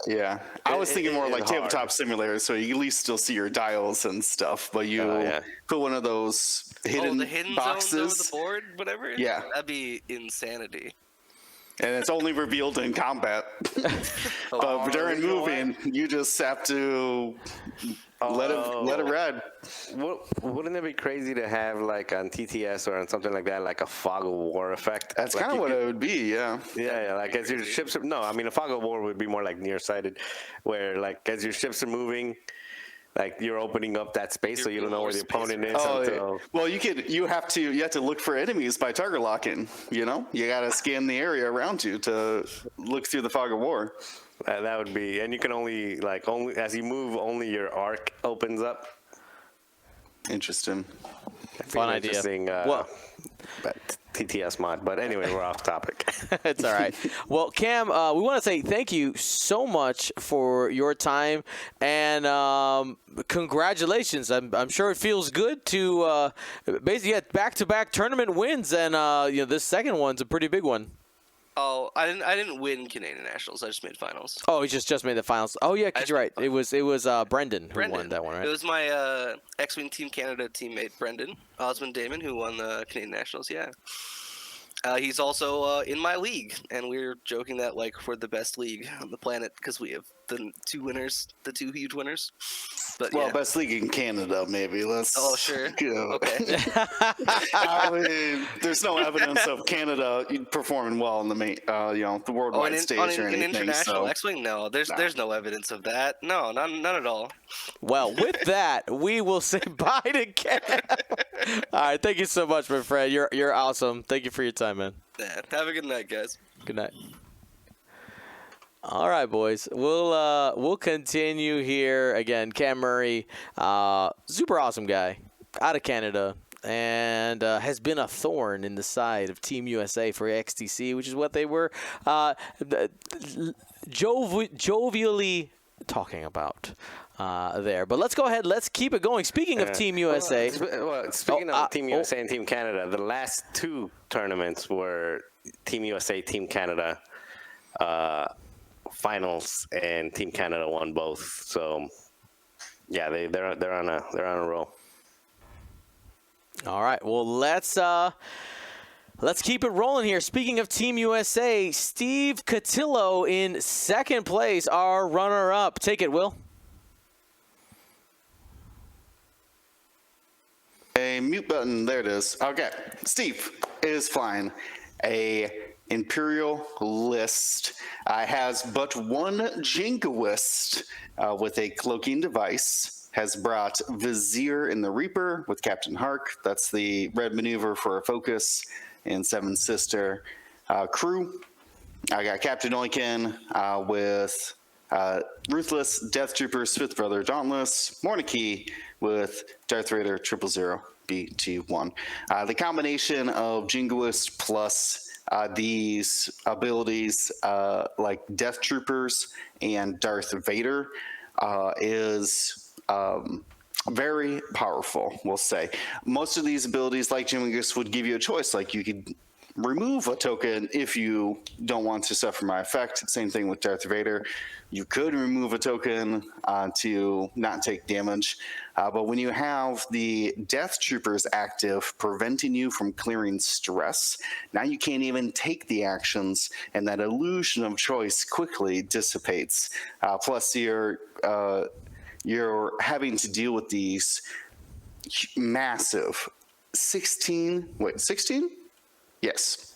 Yeah, I was thinking more it like is hard. tabletop simulator, so you at least still see your dials and stuff, but you put one of those hidden, the hidden boxes zones over the board, whatever. Yeah. That'd be insanity. and it's only revealed in combat. But during moving, you just have to let it ride. Wouldn't it be crazy to have like on TTS or on something like that, like a fog of war effect? That's Like kind of you what could- it would be, yeah. Yeah, like as your ships are, no, I mean a fog of war would be more like nearsighted, where like as your ships are moving, like you're opening up that space so you don't know where the opponent is. Oh, until, yeah. Well, you have to look for enemies by target locking. You know, you got to scan the area around you to look through the fog of war. that would be, and you can only as you move, only your arc opens up. Interesting. Fun idea. Interesting, Well, TTS mod, but anyway, we're off topic. it's all right. Well, Cam, we want to say thank you so much for your time and congratulations. I'm sure it feels good to basically get back-to-back tournament wins, and you know, this second one's a pretty big one. Oh, I didn't win Canadian Nationals. I just made finals. Oh, he just made the finals. Oh yeah, 'cause you're right. It was Brendan who won Brendan. that one, right? It was my X-Wing Team Canada teammate, Brendan Osmond Damon, who won the Canadian Nationals, yeah. He's also in my league, and we're joking that like we're the best league on the planet because we have the two huge winners. But Well, yeah. best league in Canada, maybe. Let's. Oh, sure. Okay. I mean, there's no evidence of Canada performing well in the main, the worldwide stage or in anything. international So. X-Wing, no. There's no evidence of that. No, none at all. Well, with that, we will say bye to Cam. All right, thank you so much, my friend. You're awesome. Thank you for your time, man. Yeah. Have a good night, guys. Good night. All right, boys. We'll continue here again. Cam Murray, super awesome guy, out of Canada, and has been a thorn in the side of Team USA for XTC, which is what they were jovially talking about there. But let's go ahead. Let's keep it going. Speaking of Team USA. Speaking of Team USA and Team Canada, the last 2 tournaments were Team USA, Team Canada finals, and Team Canada won both. So, yeah, they're on a roll. All right. Well, let's Let's keep it rolling here. Speaking of Team USA, Steve Cotillo in second place, our runner-up. Take it, Will. A mute button. There it is. Okay. Steve is flying a Imperial list. Has but one jingoist with a cloaking device. Has brought Vizier in the Reaper with Captain Hark. That's the red maneuver for a focus in Seven Sister. Crew. I got Captain Oiken with Ruthless, Death Troopers, Fifth Brother Dauntless, Morniki with Darth Vader 000 BT1. The combination of Jingoist plus these abilities like Death Troopers and Darth Vader is very powerful, we'll say. Most of these abilities, like Jingoist, would give you a choice. Like you could remove a token if you don't want to suffer my effect. Same thing with Darth Vader. You could remove a token to not take damage. But when you have the Death Troopers active, preventing you from clearing stress, now you can't even take the actions, and that illusion of choice quickly dissipates. Plus, you're having to deal with these massive 16? Yes.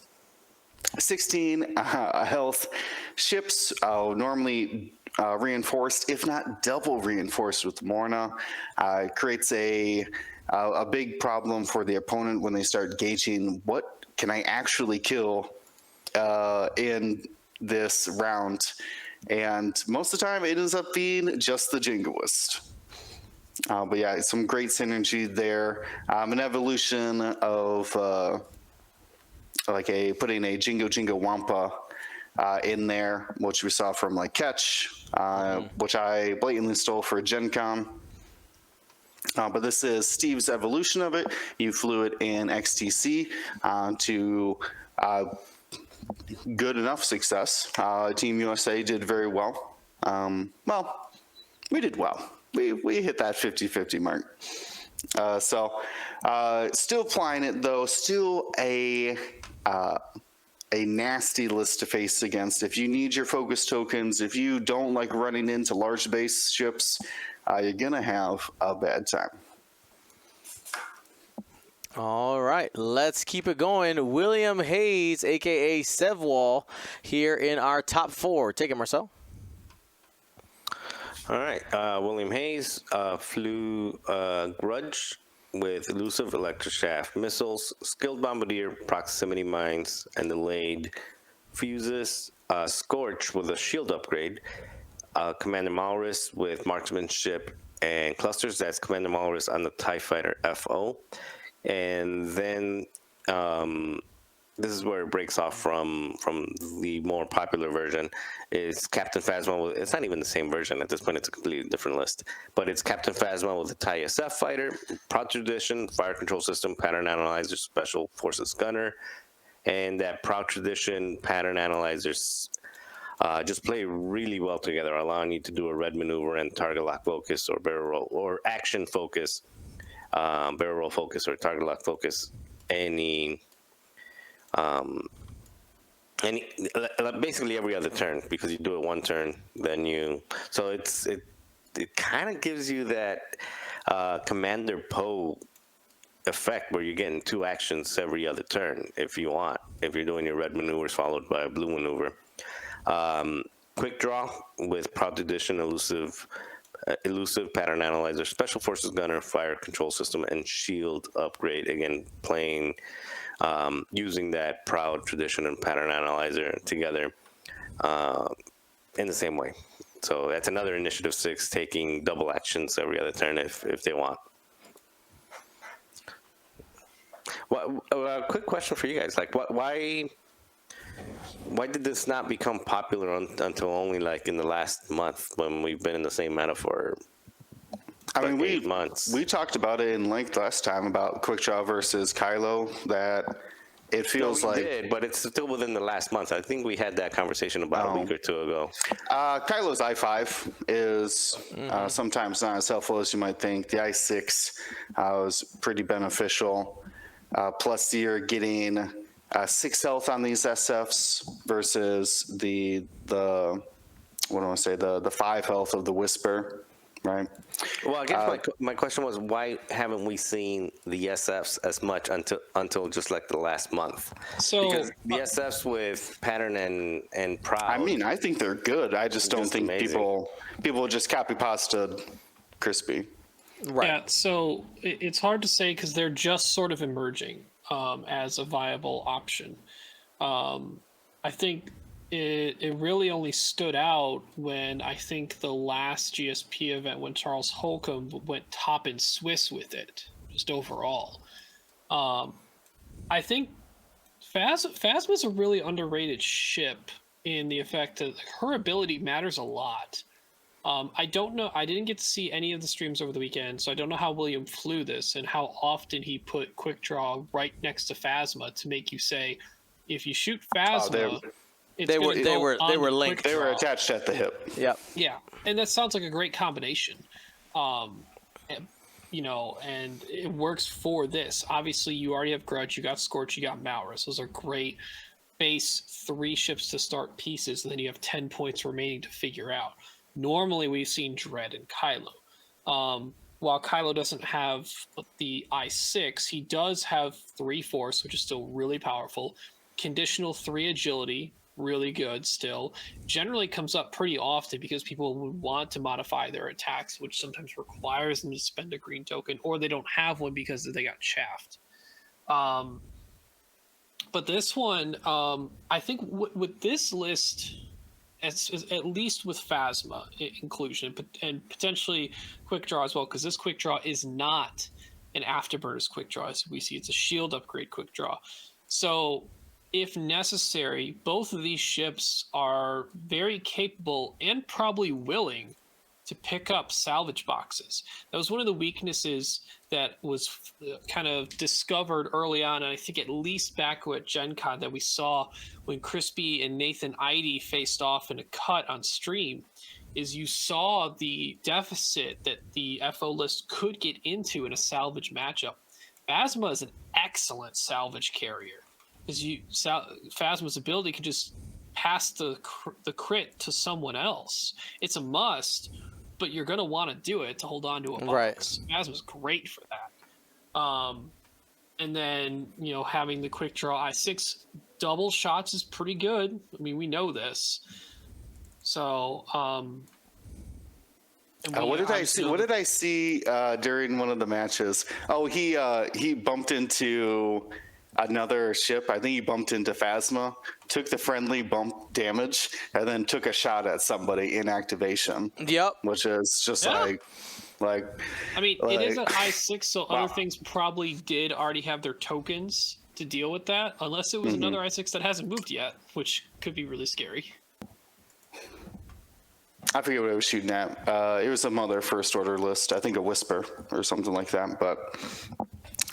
16 health ships, normally reinforced, if not double reinforced with Morna. Creates a big problem for the opponent when they start gauging what can I actually kill in this round. And most of the time it ends up being just the Jingoist. But yeah, some great synergy there. An evolution of putting a Jingo Wampa in there, which we saw from like Catch, which I blatantly stole for Gen Con. But this is Steve's evolution of it. You flew it in XTC to good enough success. Team USA did very well. We did well. We hit that 50-50 mark. Still flying it though, still a nasty list to face against. If you need your focus tokens, if you don't like running into large base ships, you're gonna have a bad time. All right, let's keep it going. William Hayes, a.k.a. Sevwall, here in our top 4. Take it, Marcel. All right, William Hayes flew Grudge with elusive electric shaft missiles, skilled bombardier, proximity mines, and delayed fuses. Scorch with a shield upgrade. Commander Maurus with marksmanship and clusters. That's Commander Maurus on the TIE Fighter FO. And then this is where it breaks off from the more popular version. Is Captain Phasma. It's not even the same version at this point. It's a completely different list. But it's Captain Phasma with the TIE SF fighter, Proud Tradition, Fire Control System, Pattern Analyzer, Special Forces Gunner, and that Proud Tradition Pattern Analyzers just play really well together, allowing you to do a red maneuver and target lock focus or barrel roll or action focus, barrel roll focus or target lock focus, basically every other turn, because you do it one turn, then so it kind of gives you that Commander Poe effect where you're getting 2 actions every other turn if you want, if you're doing your red maneuvers followed by a blue maneuver. Quick draw with Proud Tradition, elusive Pattern Analyzer, Special Forces Gunner, Fire Control System, and Shield upgrade. Again, playing using that Proud Tradition and Pattern Analyzer together in the same way. So that's another Initiative 6 taking double actions every other turn if they want. Quick question for you guys: like, why did this not become popular until only like in the last month, when we've been in the same meta for like 8 months? We talked about it in length last time about Quick Draw versus Kylo, that it feels like... did, but it's still within the last month. I think we had that conversation about a week or 2 ago. Kylo's i5 is sometimes not as helpful as you might think. The i6 was pretty beneficial. Plus you're getting 6 health on these SFs versus the what do I want to say, the 5 health of the Whisper, right? Well, I guess my question was, why haven't we seen the SFs as much until just like the last month? So Because the SFs with Pattern and Proud. I mean, I think they're good. I just don't Just think amazing. people just copy pasted Crispy. Right. yeah, so it's hard to say because they're just sort of emerging as a viable option. I think it really only stood out when I think the last GSP event when Charles Holcomb went top in Swiss with it, just overall. I think Phasma's a really underrated ship in the effect that her ability matters a lot. I don't know. I didn't get to see any of the streams over the weekend, so I don't know how William flew this and how often he put Quick Draw right next to Phasma to make you say, if you shoot Phasma, They were linked. They were attached at the hip. Yep. Yeah, and that sounds like a great combination. You know, and it works for this. Obviously, you already have Grudge, you got Scorch, you got Maurus. Those are great base 3 ships to start pieces, and then you have 10 points remaining to figure out. Normally, we've seen Dread and Kylo. While Kylo doesn't have the I6, he does have 3 Force, which is still really powerful. Conditional 3 Agility, really good still. Generally comes up pretty often because people would want to modify their attacks, which sometimes requires them to spend a green token, or they don't have one because they got chaffed. But this one, I think with this list, at least with Phasma inclusion and potentially Quick Draw as well, because this Quick Draw is not an Afterburners Quick Draw as we see. It's a shield upgrade Quick Draw. So if necessary, both of these ships are very capable and probably willing to pick up salvage boxes. That was one of the weaknesses that was kind of discovered early on, and I think at least back at Gen Con that we saw when Crispy and Nathan Idy faced off in a cut on stream, is you saw the deficit that the FO list could get into in a salvage matchup. Phasma is an excellent salvage carrier because Phasma's ability can just pass the crit to someone else. It's a must, but you're going to want to do it to hold on to a box. Right. Phasma's great for that. And then, you know, having the Quick Draw I6 double shots is pretty good. I mean, we know this. So, What did I see? What did I see during one of the matches? Oh, he bumped into another ship. I think he bumped into Phasma, took the friendly bump damage, and then took a shot at somebody in activation. Yep. Which is just like. I mean, it is an I6, so other things probably did already have their tokens to deal with that, unless it was another I6 that hasn't moved yet, which could be really scary. I forget what I was shooting at. It was some other first order list. I think a Whisper or something like that. But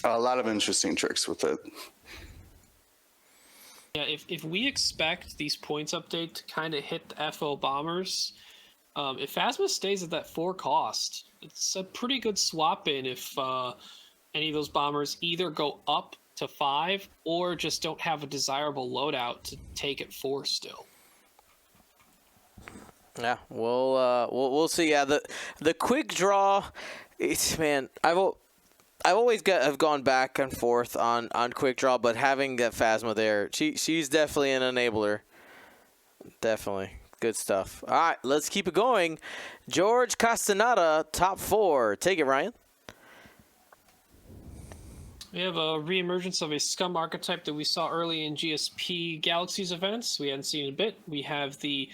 a lot of interesting tricks with it. Yeah, if we expect these points update to kind of hit the FO bombers, if Phasma stays at that 4 cost, it's a pretty good swap in if any of those bombers either go up to 5 or just don't have a desirable loadout to take at 4 still. Yeah, we'll see. Yeah, the Quick Draw, it's, man, I've always have gone back and forth on Quick Draw, but having that Phasma there, she's definitely an enabler. Definitely. Good stuff. All right, let's keep it going. George Castaneda, top 4. Take it, Ryan. We have a reemergence of a scum archetype that we saw early in GSP Galaxies events. We hadn't seen in a bit. We have the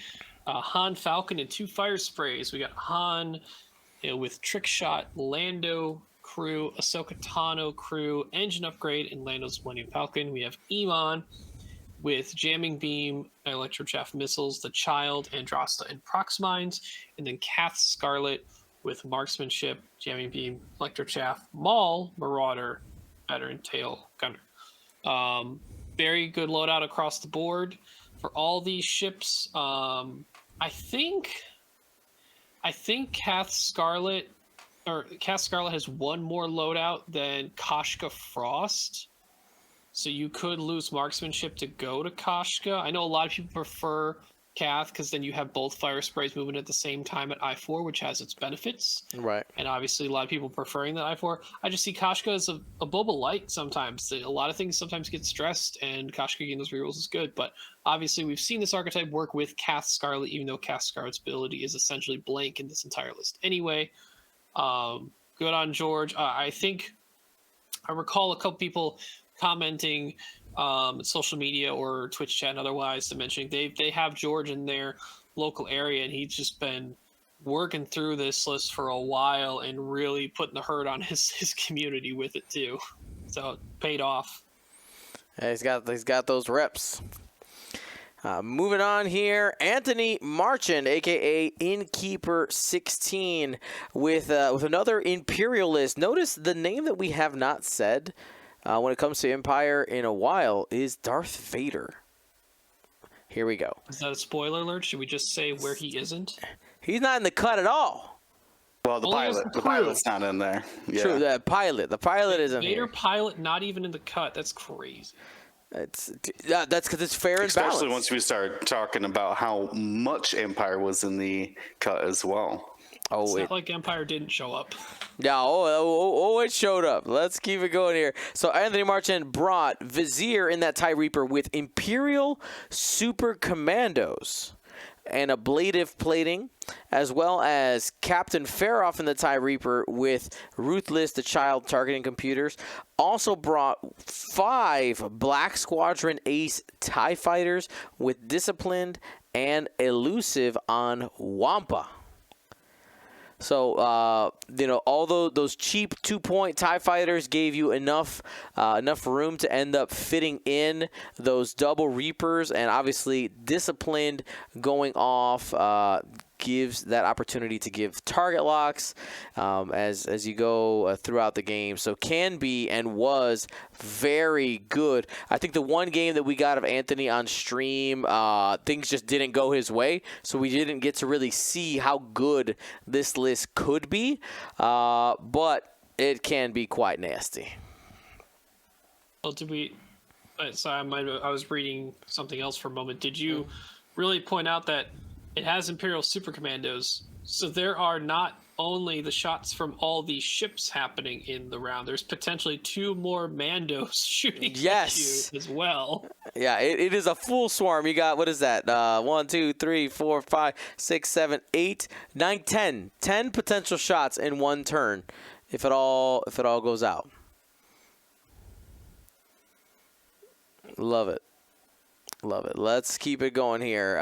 Han Falcon and 2 fire sprays. We got Han with Trick Shot, Lando crew, Ahsoka Tano crew, engine upgrade, and Lando's Millennium Falcon. We have Iman with Jamming Beam, Electro Chaff missiles, the Child, Androsta, and Prox Mines, and then Kath Scarlet with Marksmanship, Jamming Beam, Electro Chaff, Maul, Marauder, Veteran Tail Gunner. Very good loadout across the board for all these ships. I think Kath Scarlet has one more loadout than Koshka Frost. So you could lose marksmanship to go to Kashka. I know a lot of people prefer Kath because then you have both fire sprays moving at the same time at I4, which has its benefits. Right. And obviously a lot of people preferring the I4. I just see Kashka as a Boba Light sometimes. A lot of things sometimes get stressed, and Kashka getting those rerolls is good. But obviously we've seen this archetype work with Kath Scarlet, even though Kath Scarlet's ability is essentially blank in this entire list. Anyway, good on George. I think I recall a couple people commenting social media or Twitch chat and otherwise to mentioning they have George in their local area, and he's just been working through this list for a while and really putting the hurt on his community with it too. So it paid off. He's got those reps. Moving on here, Anthony Marchand, aka Innkeeper16, with another Imperialist. Notice the name that we have not said when it comes to Empire in a while is Darth Vader. Here we go. Is that a spoiler alert? Should we just say where he isn't? He's not in the cut at all. Well, the Only as pilot, the the pilot's not in there. Yeah. True, the pilot isn't Vader here. pilot not even in the cut. That's crazy. That's because it's fair and Especially balanced. once we start talking about how much Empire was in the cut as well. It's not like Empire didn't show up. Yeah, it showed up. Let's keep it going here. So Anthony Marchand brought Vizier in that TIE Reaper with Imperial Super Commandos and ablative plating, as well as Captain Faroff in the TIE Reaper with Ruthless, the child targeting computers. Also brought 5 Black Squadron Ace TIE Fighters with Disciplined and Elusive on Wampa. So, although those cheap 2-point TIE Fighters gave you enough room to end up fitting in those double Reapers, and obviously Disciplined going off gives that opportunity to give target locks as you go throughout the game. So can be and was very good. I think the one game that we got of Anthony on stream, things just didn't go his way, so we didn't get to really see how good this list could be, but it can be quite nasty. Well, did we? Sorry, I was reading something else for a moment. Did you really point out that it has Imperial Super Commandos? So there are not only the shots from all these ships happening in the round. There's potentially 2 more Mandos shooting at you as well. Yeah, it is a full swarm. You got, what is that? 1, 2, 3, 4, 5, 6, 7, 8, 9, 10. 10 potential shots in one turn, if it all goes out. Love it. Love it. Let's keep it going here.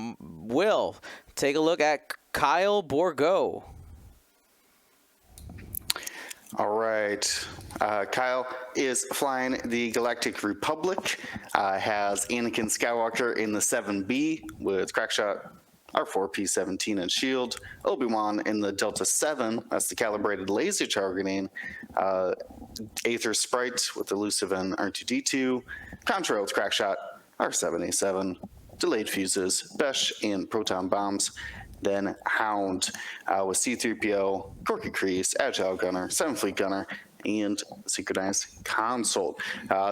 Will, take a look at Kyle Borgo. All right. Kyle is flying the Galactic Republic, has Anakin Skywalker in the 7B with Crackshot, R4P17 and Shield, Obi-Wan in the Delta 7, that's the calibrated laser targeting, Aether Sprite with Elusive and R2D2, Contrail with Crackshot, R7A7, delayed fuses, Besh and proton bombs, then Hound with C-3PO, Corky Kreese, Agile Gunner, 7 Fleet Gunner, and Synchronized Console.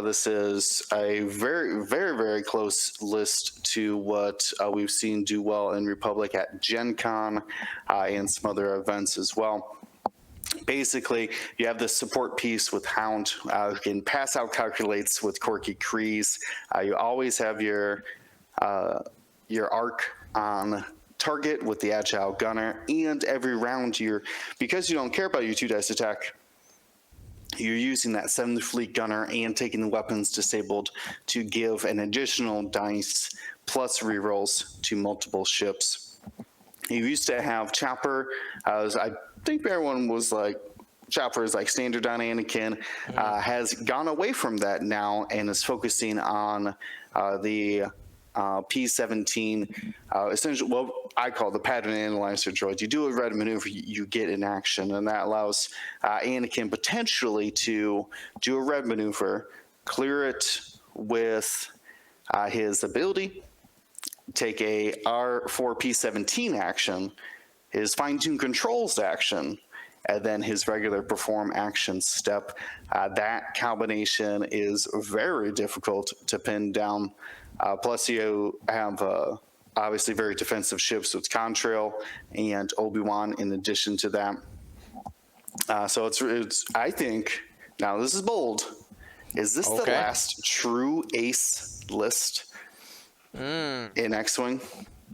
This is a very, very, very close list to what we've seen do well in Republic at Gen Con and some other events as well. Basically, you have this support piece with Hound. You can pass out calculates with Corky Kreese. You always have your arc on target with the Agile Gunner, and every round because you don't care about your 2-dice attack, you're using that 7th Fleet Gunner and taking the weapons disabled to give an additional dice plus rerolls to multiple ships. You used to have Chopper, I think everyone was like, Chopper is like standard on Anakin, has gone away from that now and is focusing on the P-17, essentially what I call the pattern analyzer droid. You do a red maneuver, you get in action, and that allows Anakin potentially to do a red maneuver, clear it with his ability, take a R4P17 action, his fine-tune controls action, and then his regular perform action step. That combination is very difficult to pin down. Plus, you have obviously very defensive ships with Contrail and Obi-Wan in addition to that. So it's I think, now this is bold, is this the Okay. last true ace list in X-Wing?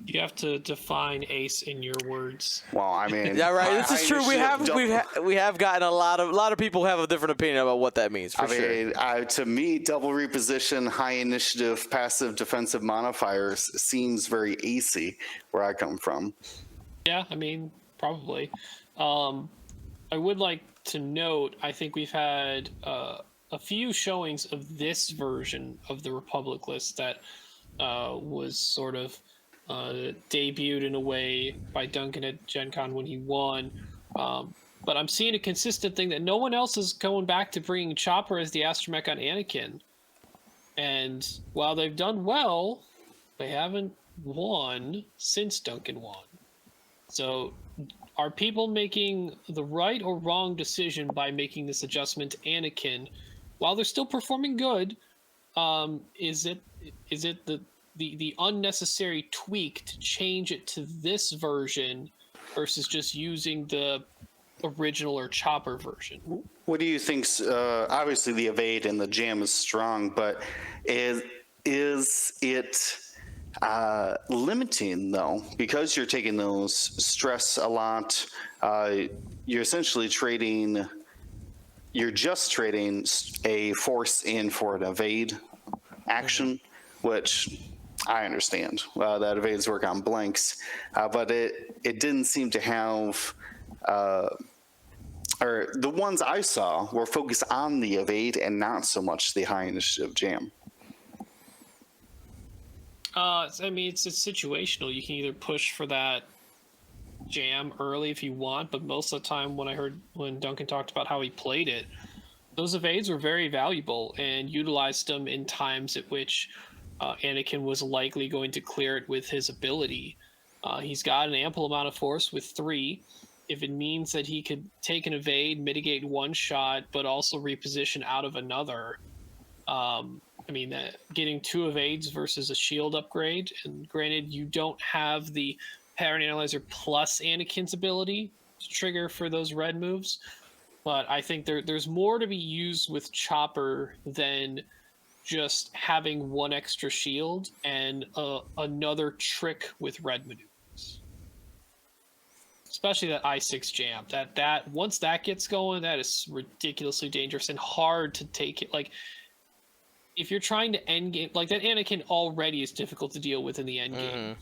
You have to define ace in your words. Well, I mean, Yeah, right. This is true. We initiative have gotten a lot of people have a different opinion about what that means. For sure. To me, double reposition, high initiative, passive defensive modifiers seems very acey where I come from. Yeah, I mean, probably. I would like to note, I think we've had a few showings of this version of the Republic list that was sort of debuted in a way by Duncan at Gen Con when he won. But I'm seeing a consistent thing that no one else is going back to bringing Chopper as the astromech on Anakin. And while they've done well, they haven't won since Duncan won. So are people making the right or wrong decision by making this adjustment to Anakin while they're still performing good? Is it the unnecessary tweak to change it to this version versus just using the original or Chopper version? What do you think? Obviously, the evade and the jam is strong, but is it limiting though? Because you're taking those stress a lot, you're essentially trading. You're just trading a force in for an evade action, which I understand. That evades work on blanks, but it didn't seem to have. Or the ones I saw were focused on the evade and not so much the high initiative jam. I mean, it's situational. You can either push for that jam early if you want, but most of the time when Duncan talked about how he played it, those evades were very valuable and utilized them in times at which Anakin was likely going to clear it with his ability. He's got an ample amount of force with 3. If it means that he could take an evade, mitigate one shot, but also reposition out of another, I mean, getting 2 evades versus a shield upgrade, and granted, you don't have the pattern analyzer plus Anakin's ability to trigger for those red moves, but I think there's more to be used with Chopper than just having 1 extra shield and another trick with red maneuvers. Especially that I6 jam. That once that gets going, that is ridiculously dangerous and hard to take it. Like, if you're trying to end game, like that Anakin already is difficult to deal with in the end game.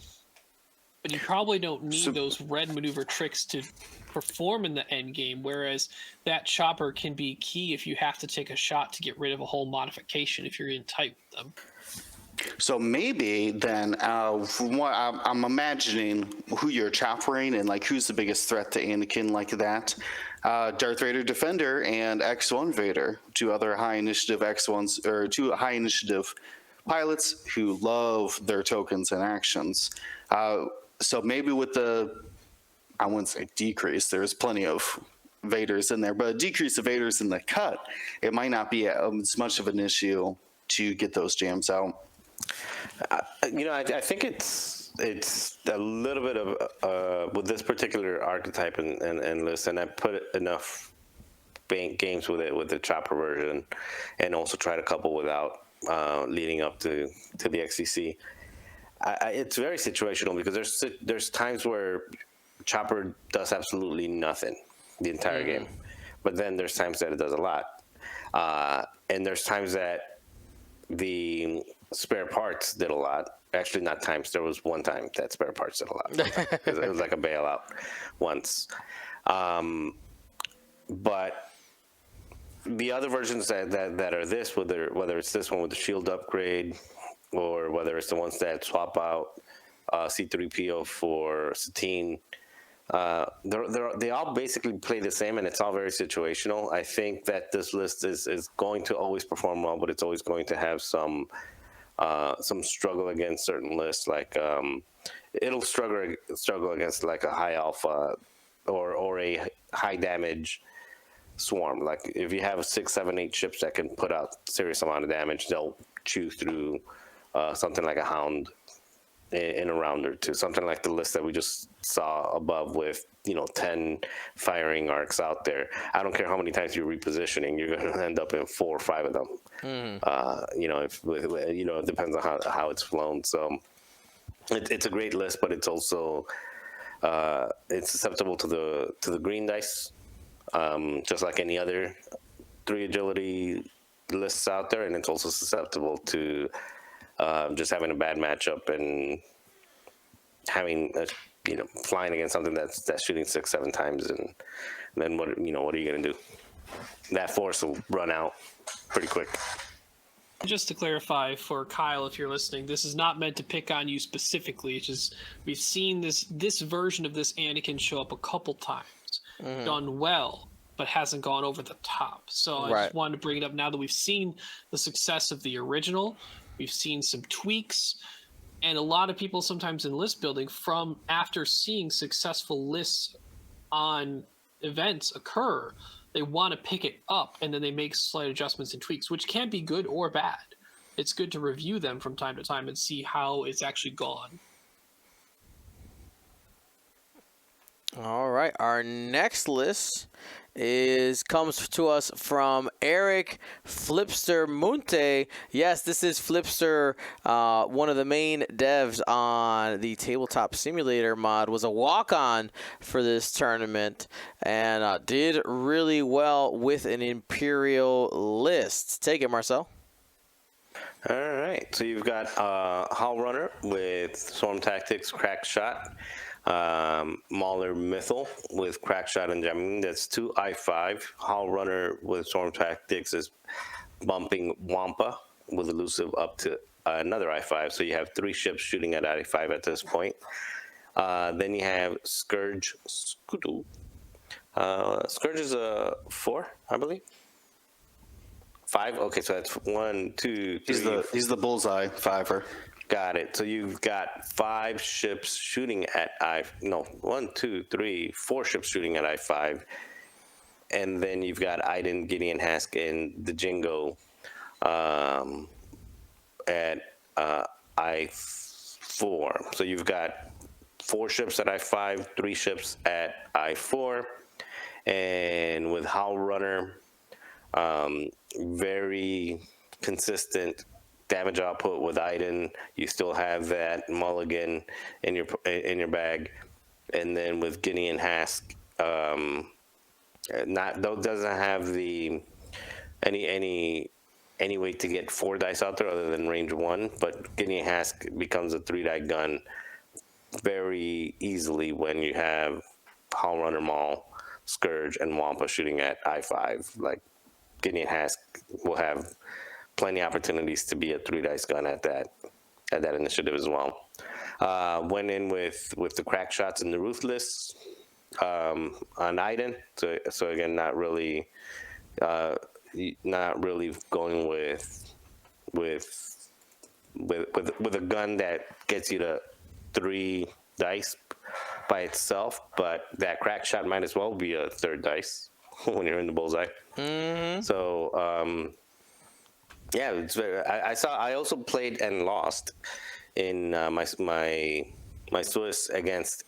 But you probably don't need those red maneuver tricks to perform in the end game, whereas that Chopper can be key if you have to take a shot to get rid of a whole modification if you're in tight with them. So maybe then, from what I'm imagining who you're choppering and like who's the biggest threat to Anakin like that. Darth Vader Defender and X1 Vader, 2 other high initiative X1s, or 2 high initiative pilots who love their tokens and actions. So maybe with I wouldn't say decrease, there's plenty of Vaders in there, but a decrease of Vaders in the cut, it might not be as much of an issue to get those jams out. I think it's a little bit of with this particular archetype and list, and I put enough games with it with the Chopper version, and also tried a couple without leading up to the XCC. It's very situational because there's times where Chopper does absolutely nothing the entire game, but then there's times that it does a lot, and there's times that the spare parts did a lot. Actually, not times. There was one time that spare parts did a lot. It was like a bailout once. But the other versions that are this, whether it's this one with the shield upgrade, or whether it's the ones that swap out C-3PO for Satine, they all basically play the same, and it's all very situational. I think that this list is going to always perform well, but it's always going to have some struggle against certain lists. Like it'll struggle against like a high alpha or a high damage swarm. Like if you have 6, 7, 8 ships that can put out serious amount of damage, they'll chew through something like a hound in a round or two. Something like the list that we just saw above with 10 firing arcs out there. I don't care how many times you're repositioning, you're going to end up in 4 or 5 of them. It depends on how it's flown. So it's a great list, but it's also it's susceptible to the green dice, just like any other 3 agility lists out there, and it's also susceptible to just having a bad matchup and having flying against something that's shooting 6, 7 times, and then what are you gonna do? That force will run out pretty quick. Just to clarify for Kyle, if you're listening, this is not meant to pick on you specifically. It's just we've seen this version of this Anakin show up a couple times, done well, but hasn't gone over the top. So I just wanted to bring it up now that we've seen the success of the original. We've seen some tweaks, and a lot of people sometimes in list building from after seeing successful lists on events occur, they want to pick it up, and then they make slight adjustments and tweaks, which can be good or bad. It's good to review them from time to time and see how it's actually gone. All right, our next list comes to us from Eric Flipster Munte. Yes, this is Flipster, one of the main devs on the Tabletop Simulator mod, was a walk-on for this tournament and did really well with an Imperial list. Take it, Marcel. All right, so you've got Hull Runner with Swarm Tactics, Crack Shot, Mauler Mythal with Crack Shot and Jamming. That's 2 I5. Hull Runner with Swarm Tactics is bumping Wampa with Elusive up to another I5. So you have 3 ships shooting at I5 at this point. Then you have Scourge Skudu. Scourge is a 4, I believe. 5. Okay, so that's 1, 2, 3. He's the bullseye 5er. Got it. So you've got 5 ships shooting at 1, 2, 3, 4 ships shooting at I5, and then you've got Iden, Gideon, Hask, and the Jingo at I4. So you've got 4 ships at I5, 3 ships at I4, and with Hull Runner, very consistent damage output with Iden. You still have that mulligan in your bag, and then with Gideon Hask, doesn't have any way to get 4 dice out there other than range 1. But Gideon Hask becomes a 3-die gun very easily when you have Hull Runner, Maul, Scourge, and Wampa shooting at I5. Like Gideon Hask will have plenty of opportunities to be a 3-dice gun at that initiative as well. Went in with the Crack Shots and the Ruthless on Iden. So again, not really going with a gun that gets you to 3 dice by itself, but that Crack Shot might as well be a 3rd dice when you're in the bullseye. So yeah, it's very. I also played and lost in my Swiss against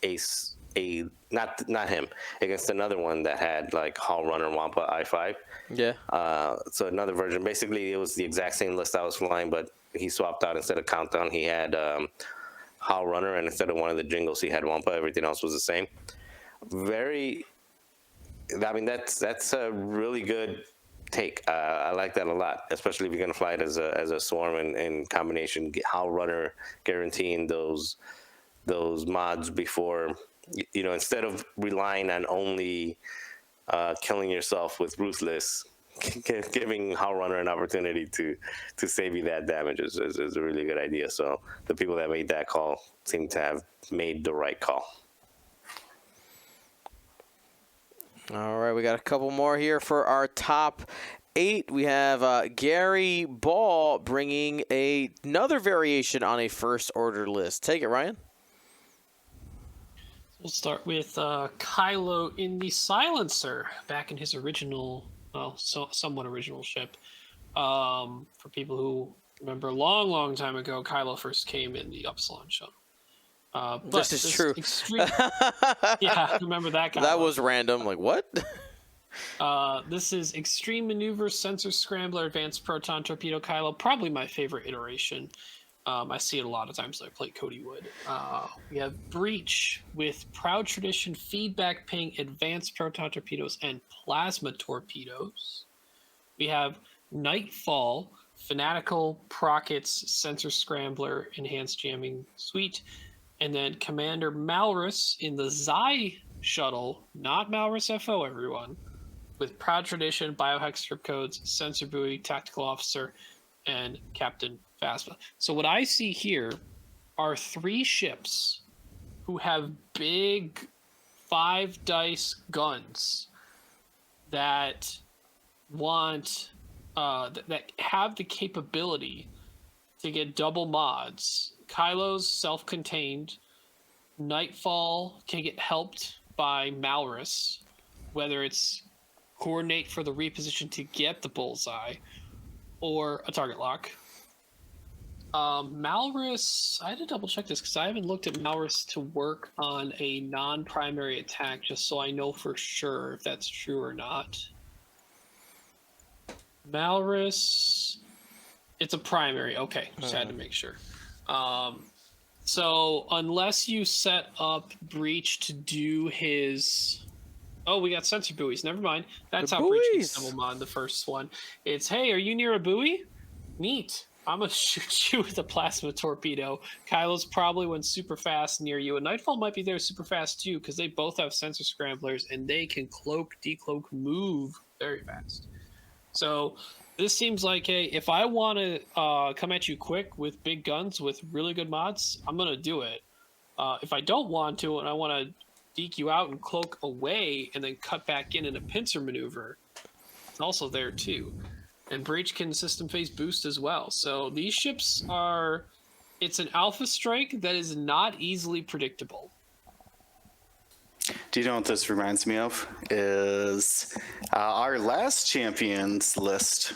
not him, against another one that had like Hull Runner, Wampa, I5. Yeah. So another version. Basically, it was the exact same list I was flying, but he swapped out. Instead of Countdown, he had Hull Runner, and instead of one of the jingles, he had Wampa. Everything else was the same. That's a really good take. I like that a lot, especially if you're going to fly it as a swarm and combination. Hull Runner guaranteeing those mods before, instead of relying on only killing yourself with Ruthless, giving Hull Runner an opportunity to save you that damage is a really good idea. So the people that made that call seem to have made the right call. All right, we got a couple more here for our top 8. We have Gary Ball bringing another variation on a first order list. Take it, Ryan. So We'll start with Kylo in the Silencer, back in his original, well, somewhat original ship. For people who remember, a long, long time ago, Kylo first came in the Upsilon shuttle. But This is true. Yeah, remember that Kylo. That was random. Like, what? This is Extreme Maneuver Sensor Scrambler Advanced Proton Torpedo Kylo, probably my favorite iteration. I see it a lot of times when I play Cody Wood. We have Breach with Proud Tradition Feedback Ping Advanced Proton Torpedoes and Plasma Torpedoes. We have Nightfall Fanatical Prockets Sensor Scrambler Enhanced Jamming Suite. And then Commander Malrus in the Xi shuttle, not Malrus FO, everyone, with Proud Tradition, Biohack Strip Codes, Sensor Buoy, Tactical Officer, and Captain Phasma. So what I see here are 3 ships who have big 5-dice guns that want that have the capability to get double mods. Kylo's self-contained. Nightfall can get helped by Malrus, whether it's coordinate for the reposition to get the bullseye or a target lock. Malrus, I had to double check this because I haven't looked at Malrus to work on a non-primary attack, just so I know for sure if that's true or not. Malrus, it's a primary. Okay, just had to make sure. So unless you set up Breach to do his... Oh, we got sensor buoys. Never mind. That's The how Breach buoys. gets double mod, the first one. It's, hey, are you near a buoy? Neat. I'm going to shoot you with a plasma torpedo. Kylo's probably went super fast near you, and Nightfall might be there super fast too, because they both have sensor scramblers, and they can cloak, decloak, move very fast. So this seems like, hey, if I want to come at you quick with big guns with really good mods, I'm going to do it. If I don't want to, and I want to deke you out and cloak away and then cut back in a pincer maneuver, it's also there too. And Breach can system phase boost as well. So these ships are... It's an alpha strike that is not easily predictable. Do you know what this reminds me of? Is our last champions list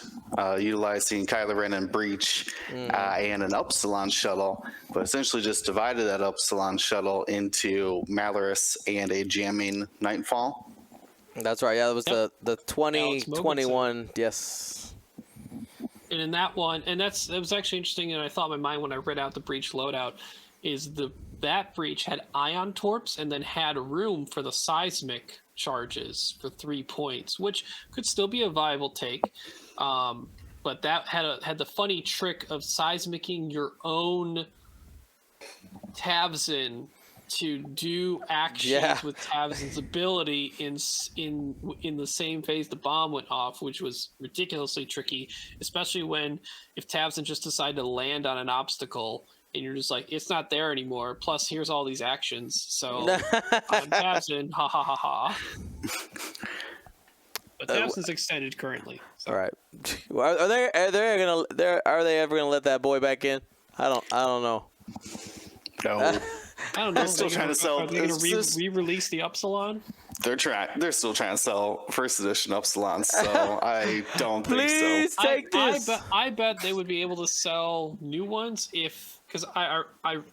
utilizing Kylo Ren and Breach and an Upsilon shuttle, but essentially just divided that Upsilon shuttle into Malrus and a jamming Nightfall. That's right. Yeah, that was the Alex 2021. Yes. And in that one, and that was actually interesting, and I thought in my mind when I read out the Breach loadout, is that Breach had ion torps and then had room for the seismic charges for 3 points, which could still be a viable take. But that had the funny trick of seismicking your own Tabzin to do actions with Tabzin's ability in the same phase the bomb went off, which was ridiculously tricky, especially if Tabzin just decided to land on an obstacle and you're just like, it's not there anymore. Plus, here's all these actions. So I'm Tabzin, ha ha ha ha. But Tabzin's extended currently. So. All right. Are they ever gonna let that boy back in? I don't know. No. I don't know. They're still trying to sell. Are they going to re-release the Upsilon? They're still trying to sell first edition Upsilon, so I don't Please think so. take this. I bet they would be able to sell new ones because I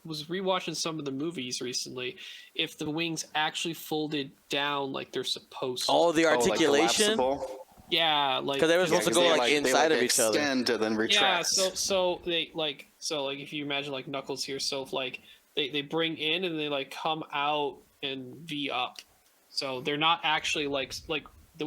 was rewatching some of the movies recently. If the wings actually folded down like they're supposed to. Oh, the Like articulation. collapsible? Yeah, like Because they were supposed to go inside of each other. Extend and then retract. Yeah, so they like if you imagine like Knuckles here, so if like they bring in and they like come out and V up. So they're not actually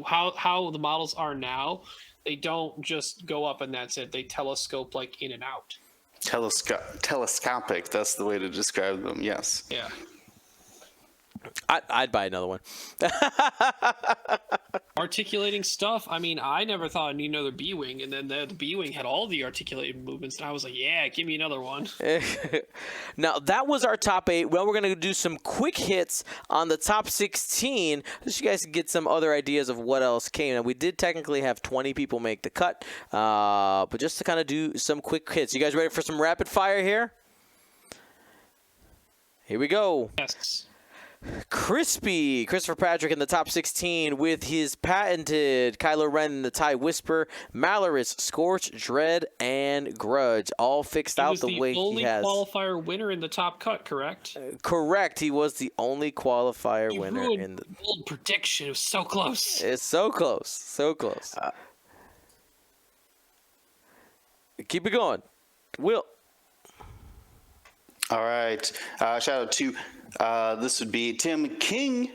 how the models are now. They don't just go up and that's it. They telescope like in and out. Telescopic. That's the way to describe them. Yes. Yeah. I'd buy another one. Articulating stuff. I mean, I never thought I'd need another B-Wing, and then the B-Wing had all the articulated movements, and I was like, yeah, give me another one. Now, that was our top 8. Well, we're going to do some quick hits on the top 16, just so you guys can get some other ideas of what else came. And we did technically have 20 people make the cut, but just to kind of do some quick hits. You guys ready for some rapid fire here? Here we go. Yes. Crispy Christopher Patrick in the top 16 with his patented Kylo Ren in the TIE Whisper, Malorus, Scorch, Dread, and Grudge, all fixed He out was the way the only he has. qualifier winner in the top cut, correct? Correct. He was the only qualifier He winner ruined in the. bold prediction. It was so close. It's so close, so close. Keep it going, Will. All right. Shout out to this would be Tim King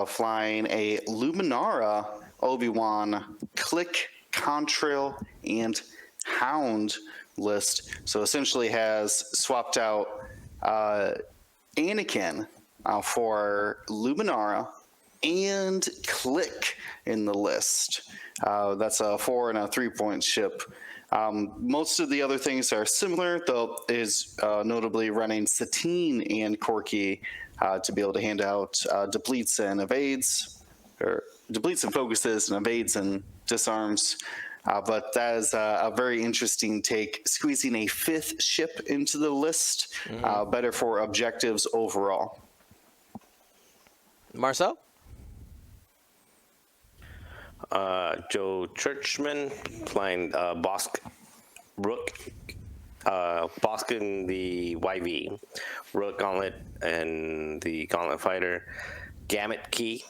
flying a Luminara, Obi-Wan, Click, Contrail, and Hound list. So essentially has swapped out Anakin for Luminara and Click in the list. That's a 4 and a 3-point ship. Most of the other things are similar, though is notably running Satine and Corky to be able to hand out depletes and evades, or depletes and focuses and evades and disarms. But that is a very interesting take, squeezing a 5th ship into the list, better for objectives overall. Marcel? Joe Churchman flying Bosk Rook, Bosk in the YV, Rook Gauntlet and the Gauntlet Fighter, Gamut Key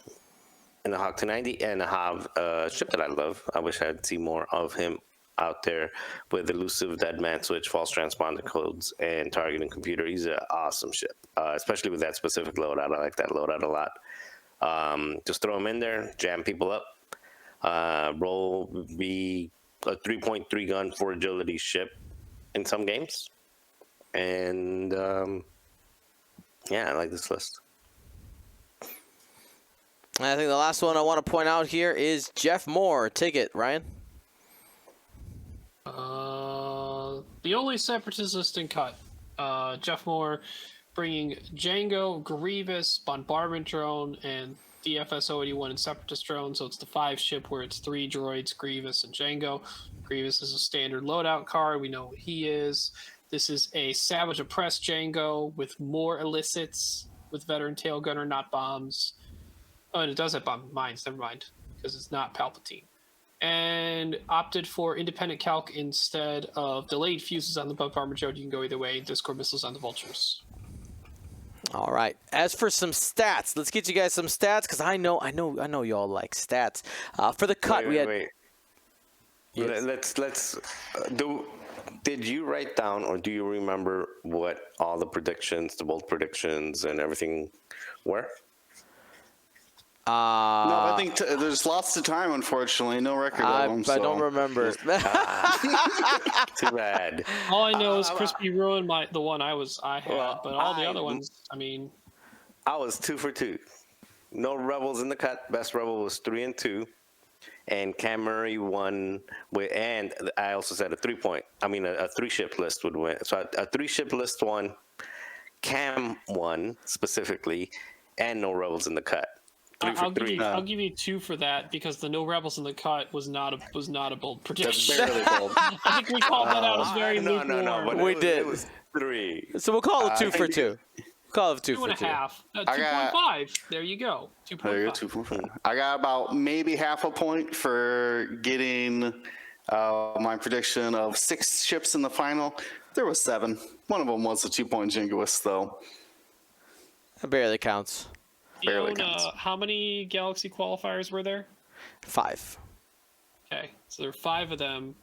in the Hawk 290, and I have a ship that I love. I wish I'd see more of him out there with elusive dead man switch, false transponder codes, and targeting computer. He's an awesome ship, especially with that specific loadout. I like that loadout a lot. Just throw him in there, jam people up. Roll be a 3.3 gun for agility ship in some games, and yeah, I like this list. I think the last one I want to point out here is Jeff Moore. Take it, Ryan. The only separatist list in cut. Jeff Moore bringing Django, Grievous, Bombardment Drone, and DFS 081 and Separatist Drone. So it's the 5 ship where it's 3 droids, Grievous, and Django. Grievous is a standard loadout card. We know what he is. This is a Savage Oppressed Django with more elicits with Veteran Tail Gunner, not bombs. Oh, and it does have bomb mines. Never mind, because it's not Palpatine. And opted for independent calc instead of delayed fuses on the Bombardment Drone. You can go either way. Discord missiles on the Vultures. All right. As for some stats, let's get you guys some stats because I know y'all like stats. For the cut, Wait. Yes. Let's do. Did you write down, or do you remember what all the predictions, the bold predictions, and everything were? No, I think there's lots of time, unfortunately. No record of them. I don't remember. Too bad. All I know is Crispy ruined the one I had, Well, but all the other ones, I mean, I was 2 for 2. No rebels in the cut. Best rebel was 3 and 2, and Cam Murray won. And I also said a 3-ship list would win. So a 3-ship list won. Cam won specifically, and no rebels in the cut. I'll give you 2 for that because the no rebels in the cut was not a bold prediction. That's barely bold. I think we called that out as very lukewarm. No. But We did. It was 3. So we'll call it 2 for 2. Call it 2 2 for and 2. a half. 2.5. There you go. 2.5. There you go, 2.5. I got about maybe half a point for getting my prediction of 6 ships in the final. There was 7. One of them was a 2-point jingoist, though. That barely counts. Barely counts. How many Galaxy qualifiers were there? 5. Okay, so there are 5 of them.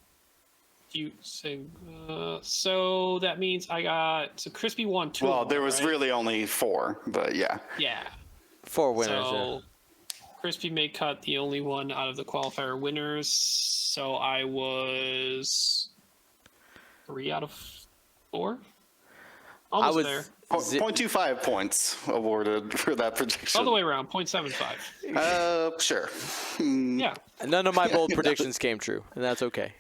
So that means Crispy won 2. Well, of them, there was right? really only 4, but yeah. Yeah. 4 winners. So Crispy made cut the only one out of the qualifier winners. So I was 3 out of 4. Almost I was there. 0.25 points awarded for that prediction. All the way around, 0.75. Sure. Yeah. None of my bold predictions came true, and that's okay.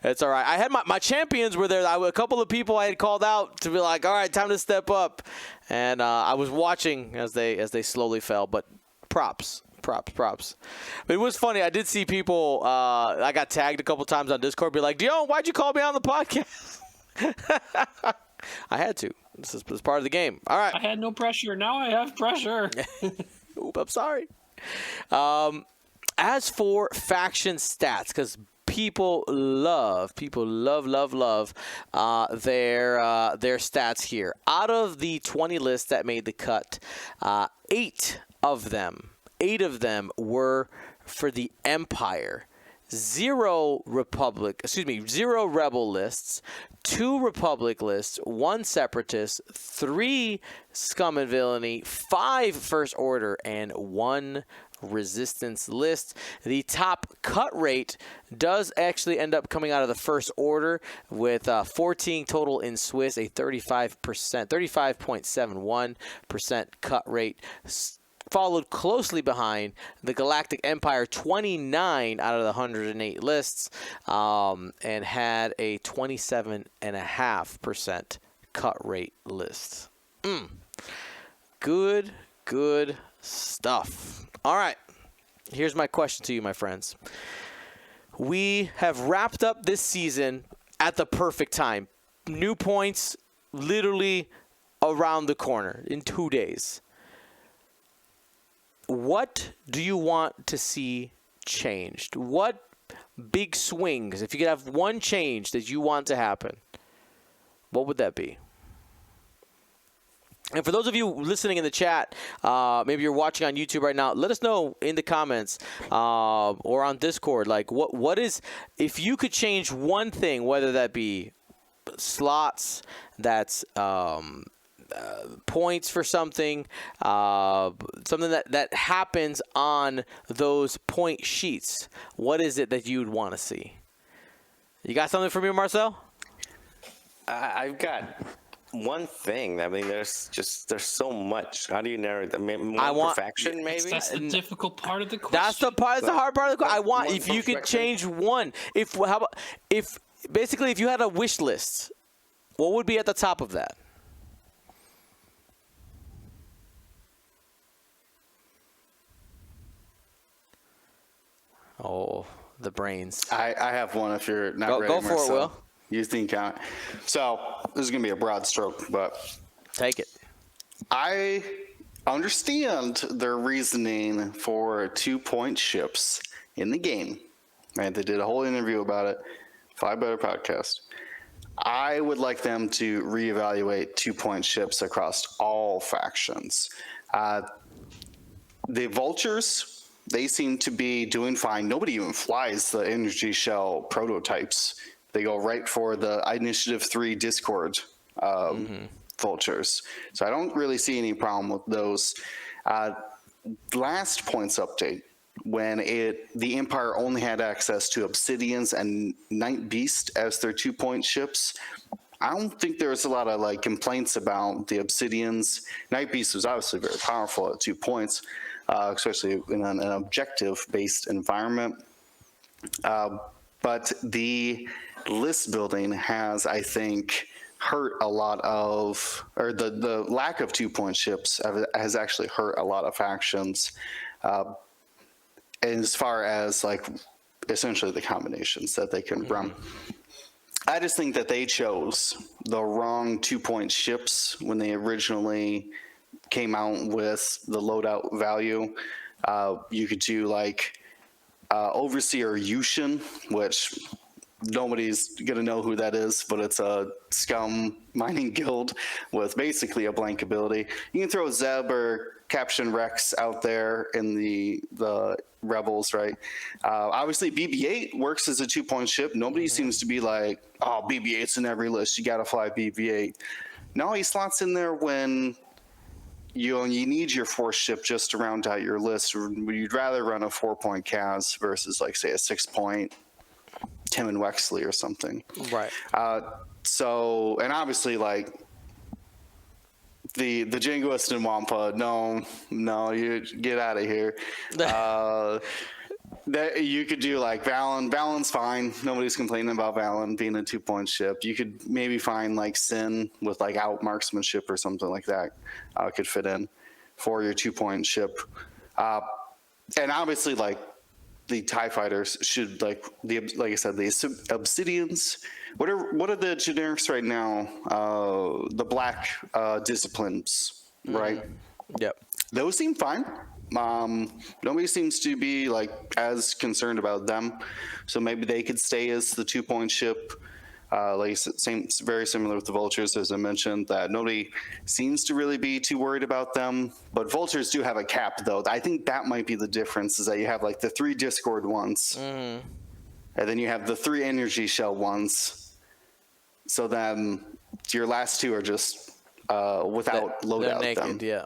That's all right. I had my champions were there. A couple of people I had called out to be like, all right, time to step up. And I was watching as they slowly fell, but props. It was funny. I did see people, I got tagged a couple times on Discord, be like, Dion, why'd you call me on the podcast? I had to. This is part of the game. All right. I had no pressure. Now I have pressure. Oop, I'm sorry. As for faction stats, because people love their stats here. Out of the 20 lists that made the cut, 8 of them were for the Empire. 0 rebel lists, 2 republic lists, 1 separatist, 3 scum and villainy, 5 first order, and 1 resistance list. The top cut rate does actually end up coming out of the first order with 14 total in Swiss, a 35.71% cut rate. Followed closely behind the Galactic Empire, 29 out of the 108 lists, and had a 27.5% cut rate list. Good stuff. All right, here's my question to you, my friends. We have wrapped up this season at the perfect time. New points literally around the corner in 2 days. What do you want to see changed? What big swings, if you could have one change that you want to happen, what would that be? And for those of you listening in the chat, maybe you're watching on YouTube right now, let us know in the comments or on Discord, like what is, if you could change one thing, whether that be slots, that's points for something, something that happens on those point sheets, what is it that you'd want to see? You got something for me, Marcel? I've got one thing. I mean, there's so much. How do you narrow that? Perfection, maybe. That's the difficult part of the question. That's the hard part of the question. I want, if you could change one, if basically if you had a wish list, what would be at the top of that? Oh, the brains. I have one if you're not ready. Go for it, Will. Use the encounter. So this is going to be a broad stroke, but take it. I understand their reasoning for 2-point ships in the game. Right? They did a whole interview about it. 5 Better Podcast. I would like them to reevaluate 2-point ships across all factions. The Vultures, they seem to be doing fine. Nobody even flies the Energy Shell prototypes. They go right for the Initiative 3 Discord Vultures. So I don't really see any problem with those. Last points update, when the Empire only had access to Obsidians and Night Beast as their 2-point ships, I don't think there was a lot of complaints about the Obsidians. Night Beast was obviously very powerful at 2 points, especially in an objective-based environment. But the list building has, I think, hurt a lot of, or the lack of 2-point ships has actually hurt a lot of factions. As far as essentially the combinations that they can run. I just think that they chose the wrong 2-point ships when they originally came out with the loadout value. You could do Overseer Yushin, which nobody's going to know who that is, but it's a scum mining guild with basically a blank ability. You can throw Zeb or Captain Rex out there in the Rebels, right? Obviously, BB-8 works as a 2-point ship. Nobody seems to be like, oh, BB-8's in every list. You got to fly BB-8. No, he slots in there when you need your 4th ship just to round out your list. You'd rather run a 4-point Kaz versus, say, a 6-point Tim and Wexley or something. Right. So, and obviously, the Jingoist and Wampa, no, you get out of here. That you could do Valen. Valen's fine. Nobody's complaining about Valen being a 2-point ship. You could maybe find Sin with out marksmanship or something like that. Could fit in for your 2-point ship. And obviously the TIE fighters should like I said, the Obsidians. What are the generics right now? The black disciplines, right? Yep. Those seem fine. Nobody seems to be like as concerned about them, so maybe they could stay as the 2-point ship. Like I said, very similar with the Vultures, as I mentioned, that nobody seems to really be too worried about them. But Vultures do have a cap, though. I think that might be the difference, is that you have like the 3 Discord ones, and then you have the 3 Energy Shell ones. So then your last 2 are just without loadout. They're naked, yeah.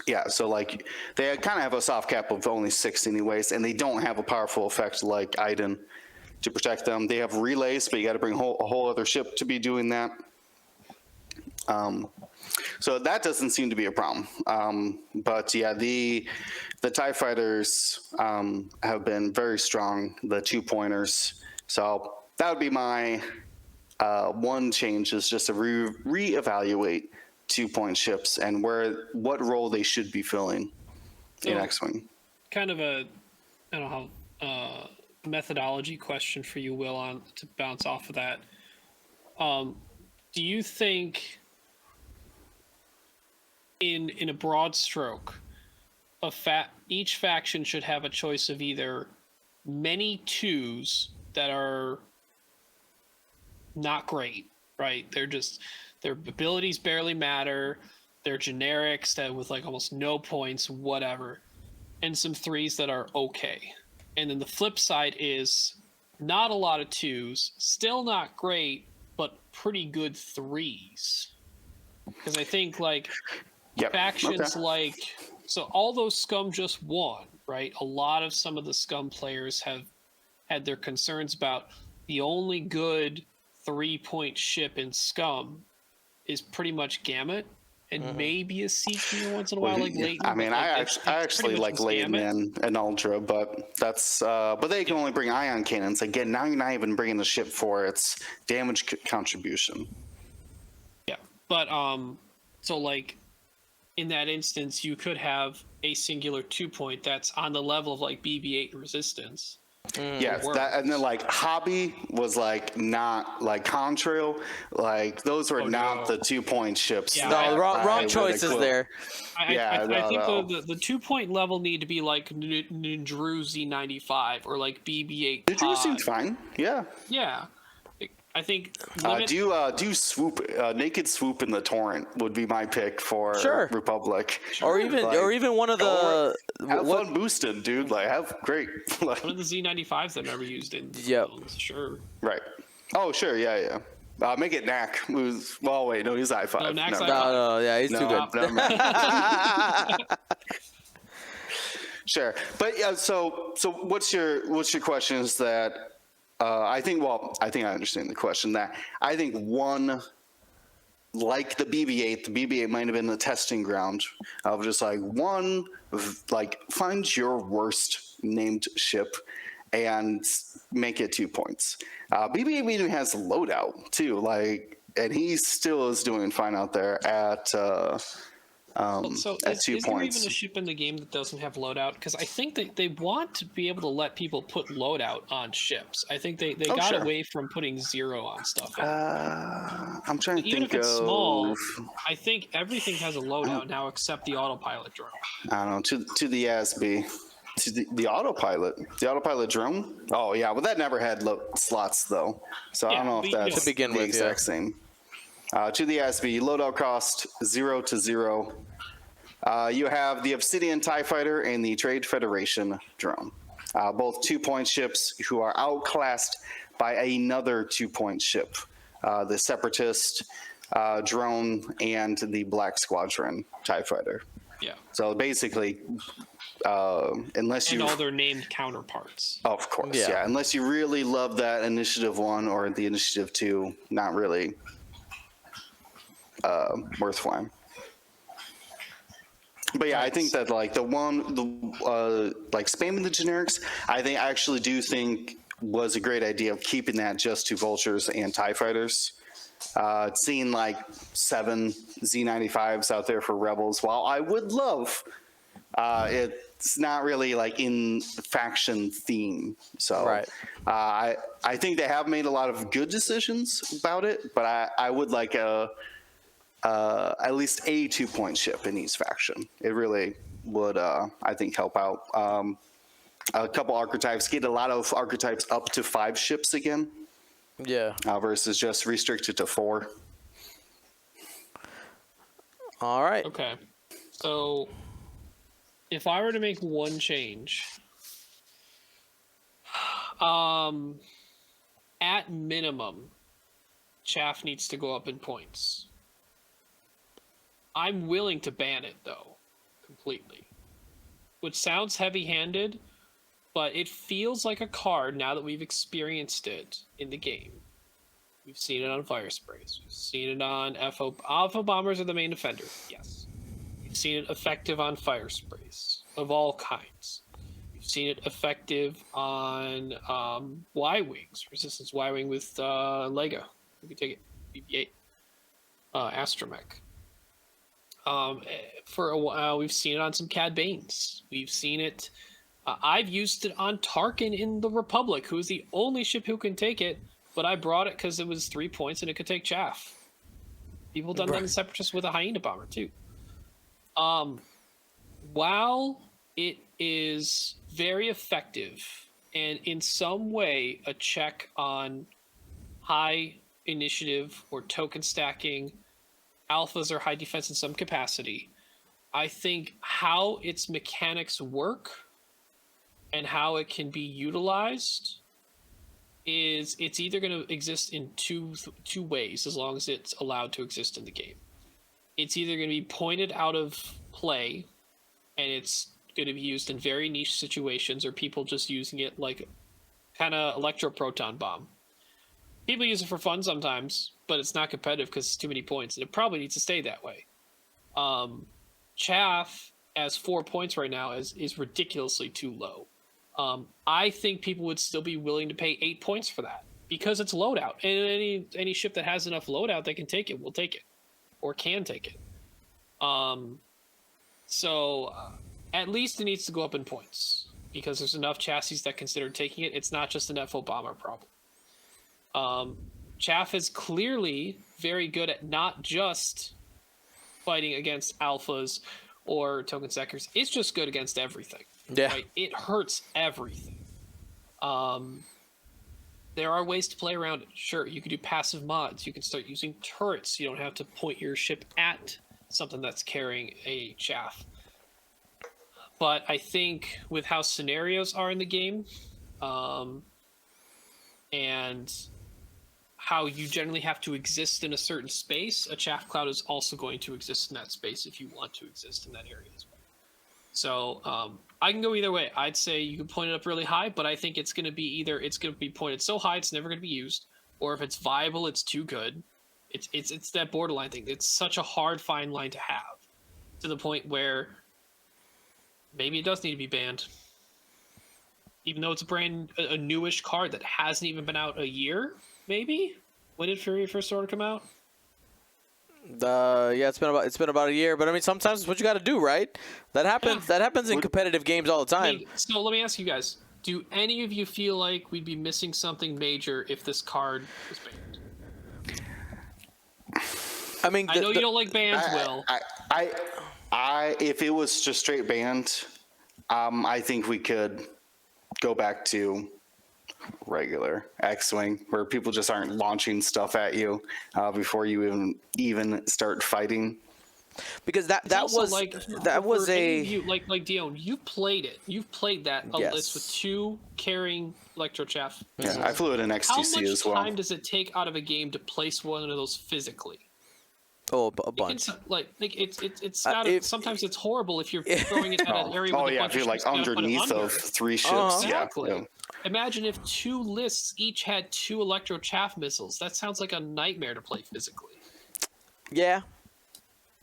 Yeah, so like they kind of have a soft cap of only 6 anyways, and they don't have a powerful effect like Iden to protect them. They have relays, but you got to bring a whole other ship to be doing that. So that doesn't seem to be a problem. But yeah, the TIE fighters have been very strong, the 2-pointers. So that would be my one change, is just to reevaluate 2-point ships and what role they should be filling in X-Wing. Kind of a, I don't know how, methodology question for you, Will, on to bounce off of that. Do you think, in a broad stroke, each faction should have a choice of either many 2s that are not great, right? Their abilities barely matter. They're generics that with like almost no points, whatever, and some 3s that are okay. And then the flip side is not a lot of 2s, still not great, but pretty good 3s. Because I think like factions like, so all those Scum just won, right? A lot of some of the Scum players have had their concerns about the only good 3-point ship in Scum is pretty much Gamut, and maybe a Seeker once in a while, like Leighton. I mean, I actually like Leighton and Ultra, but that's but they can only bring ion cannons. Again, now you're not even bringing the ship for its damage contribution. Yeah, but so like in that instance, you could have a singular 2-point that's on the level of like BB-8 Resistance. Yes, and then like Hobby was like not like Contrail, like those were not the 2-point ships. Yeah, No, wrong choices there. I think the 2-point level need to be like Nindru Z95 or like BB-8. Nindru seems fine. Yeah. Yeah. I think do swoop naked swoop in the torrent would be my pick for Republic, or even one of the have fun boosting, dude. Like have great like, one of the Z95s I've never used in. Sure. Right. Oh sure, yeah. Make it Knack. Well, wait, no, he's I5. No, Knack's I5. No, yeah, he's too good. Sure, but yeah. So what's your question? Is that I think I understand the question. That I think one, like the BB-8 might have been the testing ground of just like one, like find your worst named ship and make it 2 points. BB-8 even has loadout too, like, and he still is doing fine out there at. So is there even a ship in the game that doesn't have loadout? Because I think that they want to be able to let people put loadout on ships. I think they got away from putting 0 on stuff. I'm trying to even think if it's small, I think everything has a loadout now except the autopilot drone. I don't know, to the ASB. To the autopilot drone? Oh yeah, well that never had slots though. So I don't know if that's to begin the with, exact same. To the ASB, loadout cost 0 to 0. You have the Obsidian TIE Fighter and the Trade Federation drone. Both 2-point ships who are outclassed by another 2-point ship. The Separatist drone and the Black Squadron TIE Fighter. Yeah. So basically, unless you... And all their named counterparts. Of course, yeah. Unless you really love that Initiative 1 or the Initiative 2, not really worthwhile. But yeah, I think that like like spamming the generics, I actually do think was a great idea of keeping that just to Vultures and TIE Fighters. Seeing like 7 Z95s out there for Rebels, while I would love it it's not really like in faction theme. So Right. I think they have made a lot of good decisions about it, but I would like at least a 2-point ship in each faction. It really would, I think, help out. A couple archetypes, get a lot of archetypes up to 5 ships again, Yeah. versus just restricted to 4. All right. Okay. So, if I were to make one change, at minimum, Chaff needs to go up in points. I'm willing to ban it, though, completely. Which sounds heavy-handed, but it feels like a card now that we've experienced it in the game. We've seen it on fire sprays. We've seen it on Alpha Bombers are the main offender. Yes. We've seen it effective on fire sprays of all kinds. We've seen it effective on Y-Wings, Resistance Y-Wing with Lego. You can take it, BB-8. Astromech. For a while, we've seen it on some Cad Banes. We've seen it. I've used it on Tarkin in the Republic, who's the only ship who can take it, but I brought it because it was 3 points and it could take chaff. People done that in Separatists with a Hyena Bomber, too. While it is very effective and in some way a check on high initiative or token stacking, alphas or high defense in some capacity, I think how its mechanics work and how it can be utilized is it's either going to exist in two ways as long as it's allowed to exist in the game. It's either going to be pointed out of play and it's going to be used in very niche situations or people just using it like kind of electroproton bomb. People use it for fun sometimes, but it's not competitive because it's too many points, and it probably needs to stay that way. Chaff, as 4 points right now, is ridiculously too low. I think people would still be willing to pay 8 points for that because it's loadout, and any ship that has enough loadout that can take it will take it, or can take it. So at least it needs to go up in points because there's enough chassis that consider taking it. It's not just an FO bomber problem. Chaff is clearly very good at not just fighting against alphas or token stackers. It's just good against everything. Yeah. Right? It hurts everything. There are ways to play around it. Sure, you can do passive mods. You can start using turrets. You don't have to point your ship at something that's carrying a chaff. But I think with how scenarios are in the game, and how you generally have to exist in a certain space, a chaff cloud is also going to exist in that space if you want to exist in that area as well. So I can go either way. I'd say you can point it up really high, but I think it's going to be either it's going to be pointed so high it's never going to be used, or if it's viable, it's too good. It's that borderline thing. It's such a hard fine line to have, to the point where maybe it does need to be banned. Even though it's a newish card that hasn't even been out a year, maybe? When did Fury first order come out? Yeah, it's been about a year, but I mean sometimes it's what you got to do, right? That happens. Yeah. That happens in competitive games all the time. So let me ask you guys: do any of you feel like we'd be missing something major if this card was banned? I mean, I know you don't like bans, Will. I if it was just straight banned, I think we could go back to regular X-Wing, where people just aren't launching stuff at you before you even start fighting. Because that was like, that was for any a of you, like Dion, you've played it. You've played that Yes. list with 2 carrying electro chaff. Yeah, I flew it in How XTC much as well. time does it take out of a game to place one of those physically? a bunch. It's gotta, sometimes it's horrible if you're throwing it at an area with a yeah, bunch if you're of like ships, you gotta put it underneath under. of 3 ships, Exactly. yeah. Imagine if 2 lists each had 2 electro chaff missiles. That sounds like a nightmare to play physically. Yeah.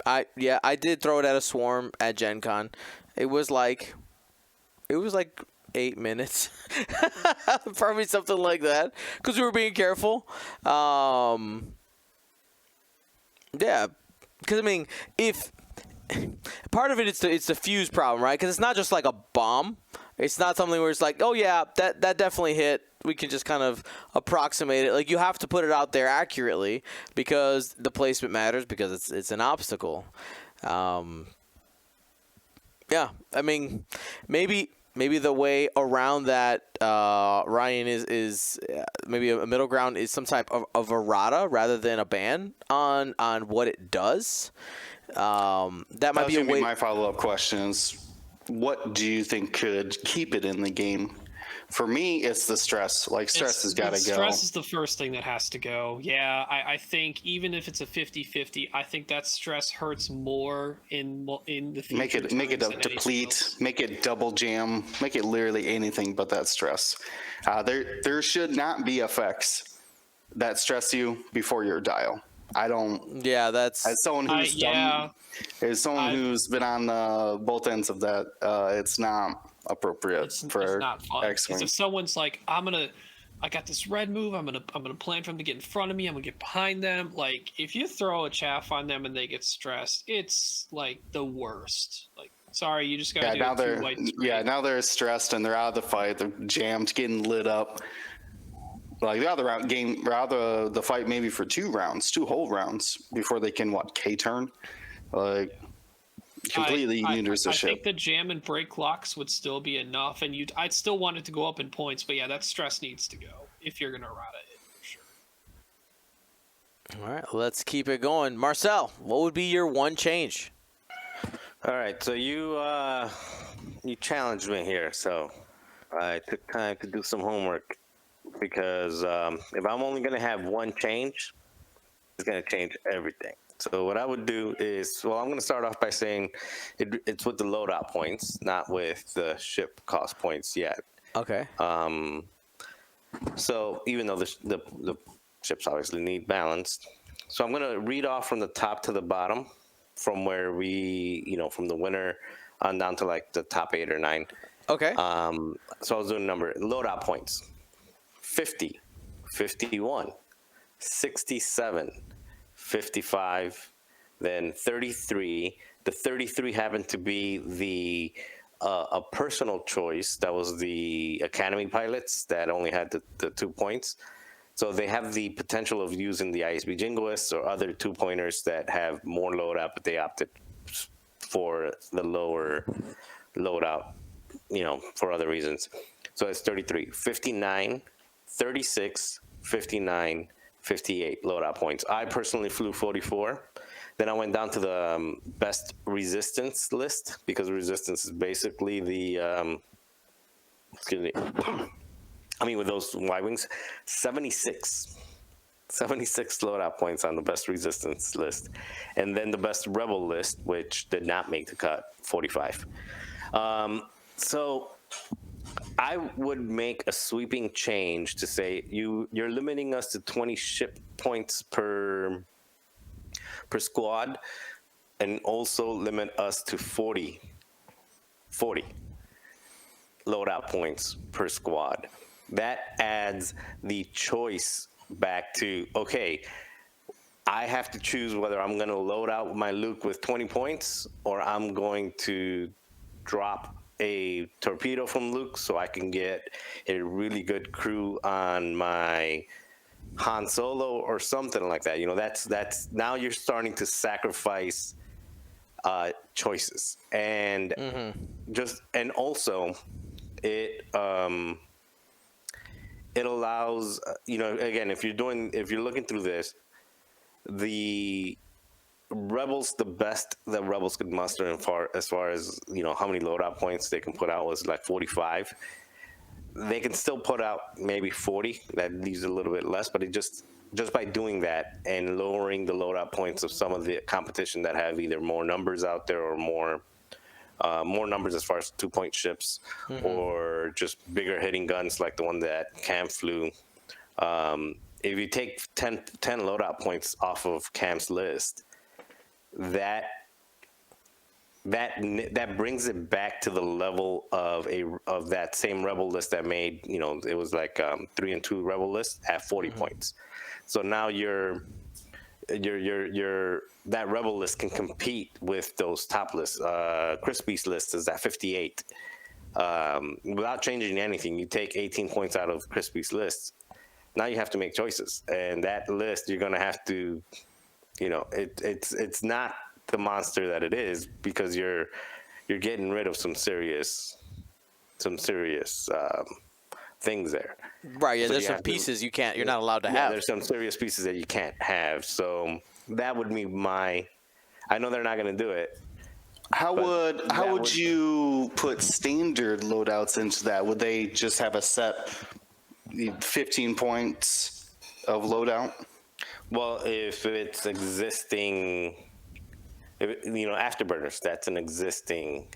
I did throw it at a swarm at Gen Con. It was like 8 minutes. Probably something like that. Because we were being careful. Yeah. Because, I mean, if part of it it's the fuse problem, right? Because it's not just like a bomb. It's not something where it's like, oh yeah, that definitely hit. We can just kind of approximate it. Like you have to put it out there accurately because the placement matters because it's an obstacle. Yeah, I mean, maybe the way around that, Ryan, is maybe a middle ground is some type of errata rather than a ban on what it does. That might be a way. My follow-up questions. What do you think could keep it in the game? For me, it's the stress. Like, stress has got to go. Stress is the first thing that has to go. Yeah, I think even if it's a 50-50, I think that stress hurts more in the future. Make it a deplete, make it double jam, make it literally anything but that stress. There should not be effects that stress you before your dial. I don't. Yeah, that's as someone who's who's been on both ends of that. It's not appropriate for it's not fun. X-Wing. Because if someone's like, I got this red move, I'm gonna plan for them to get in front of me, I'm gonna get behind them. Like, if you throw a chaff on them and they get stressed, it's like the worst. Like, sorry, you just gotta do two white screen. Yeah, now they're stressed and they're out of the fight. They're jammed, getting lit up. Like the other the fight maybe for 2 whole rounds before they can K-turn. Like, completely neuters the ship. I think the jam and break locks would still be enough, and I'd still want it to go up in points. But yeah, that stress needs to go if you're gonna errata it for sure. All right, let's keep it going. Marcel, what would be your one change? All right, so you challenged me here, so I took time to do some homework because if I'm only gonna have one change, it's gonna change everything. So what I would do is, well, I'm going to start off by saying it's with the loadout points, not with the ship cost points yet. Okay. So even though the ships obviously need balanced, so I'm going to read off from the top to the bottom, from where from the winner on down to like the top 8 or 9. Okay. So I was doing loadout points: 50, 51, 67. 55, then 33. The 33 happened to be a personal choice. That was the Academy pilots that only had the 2 points. So they have the potential of using the ISB Jingoists or other 2-pointers that have more loadout, but they opted for the lower loadout, for other reasons. So it's 33, 59, 36, 59, 58 loadout points. I personally flew 44. Then I went down to the best resistance list, because resistance is basically the, with those Y-Wings, 76 loadout points on the best resistance list. And then the best rebel list, which did not make the cut, 45. So I would make a sweeping change to say you're limiting us to 20 ship points per squad, and also limit us to 40 loadout points per squad. That adds the choice back to, okay, I have to choose whether I'm going to load out my Luke with 20 points or I'm going to drop a torpedo from Luke so I can get a really good crew on my Han Solo or something like that. That's now you're starting to sacrifice choices, and and also it allows, again, if you're looking through this, the Rebels, the best that Rebels could muster as far as how many loadout points they can put out was like 45. They can still put out maybe 40. That leaves a little bit less, but it just by doing that and lowering the loadout points of some of the competition that have either more numbers out there or more numbers as far as 2-point ships, or just bigger hitting guns like the one that Cam flew. If you take 10 loadout points off of Cam's list, that brings it back to the level of that same Rebel list that made, it was like 3 and 2 Rebel list at 40 points. So now that rebel list can compete with those top lists. Crispy's list is at 58. Without changing anything, you take 18 points out of Crispy's list. Now you have to make choices, and that list you're gonna have to, it's not the monster that it is because you're getting rid of some serious things there. Right. Yeah. So There's some pieces you're not allowed to have. There's some serious pieces that you can't have. So that would be I know they're not going to do it. How would you put standard loadouts into that? Would they just have a set 15 points of loadout? Well, if it's existing, afterburners, that's an existing.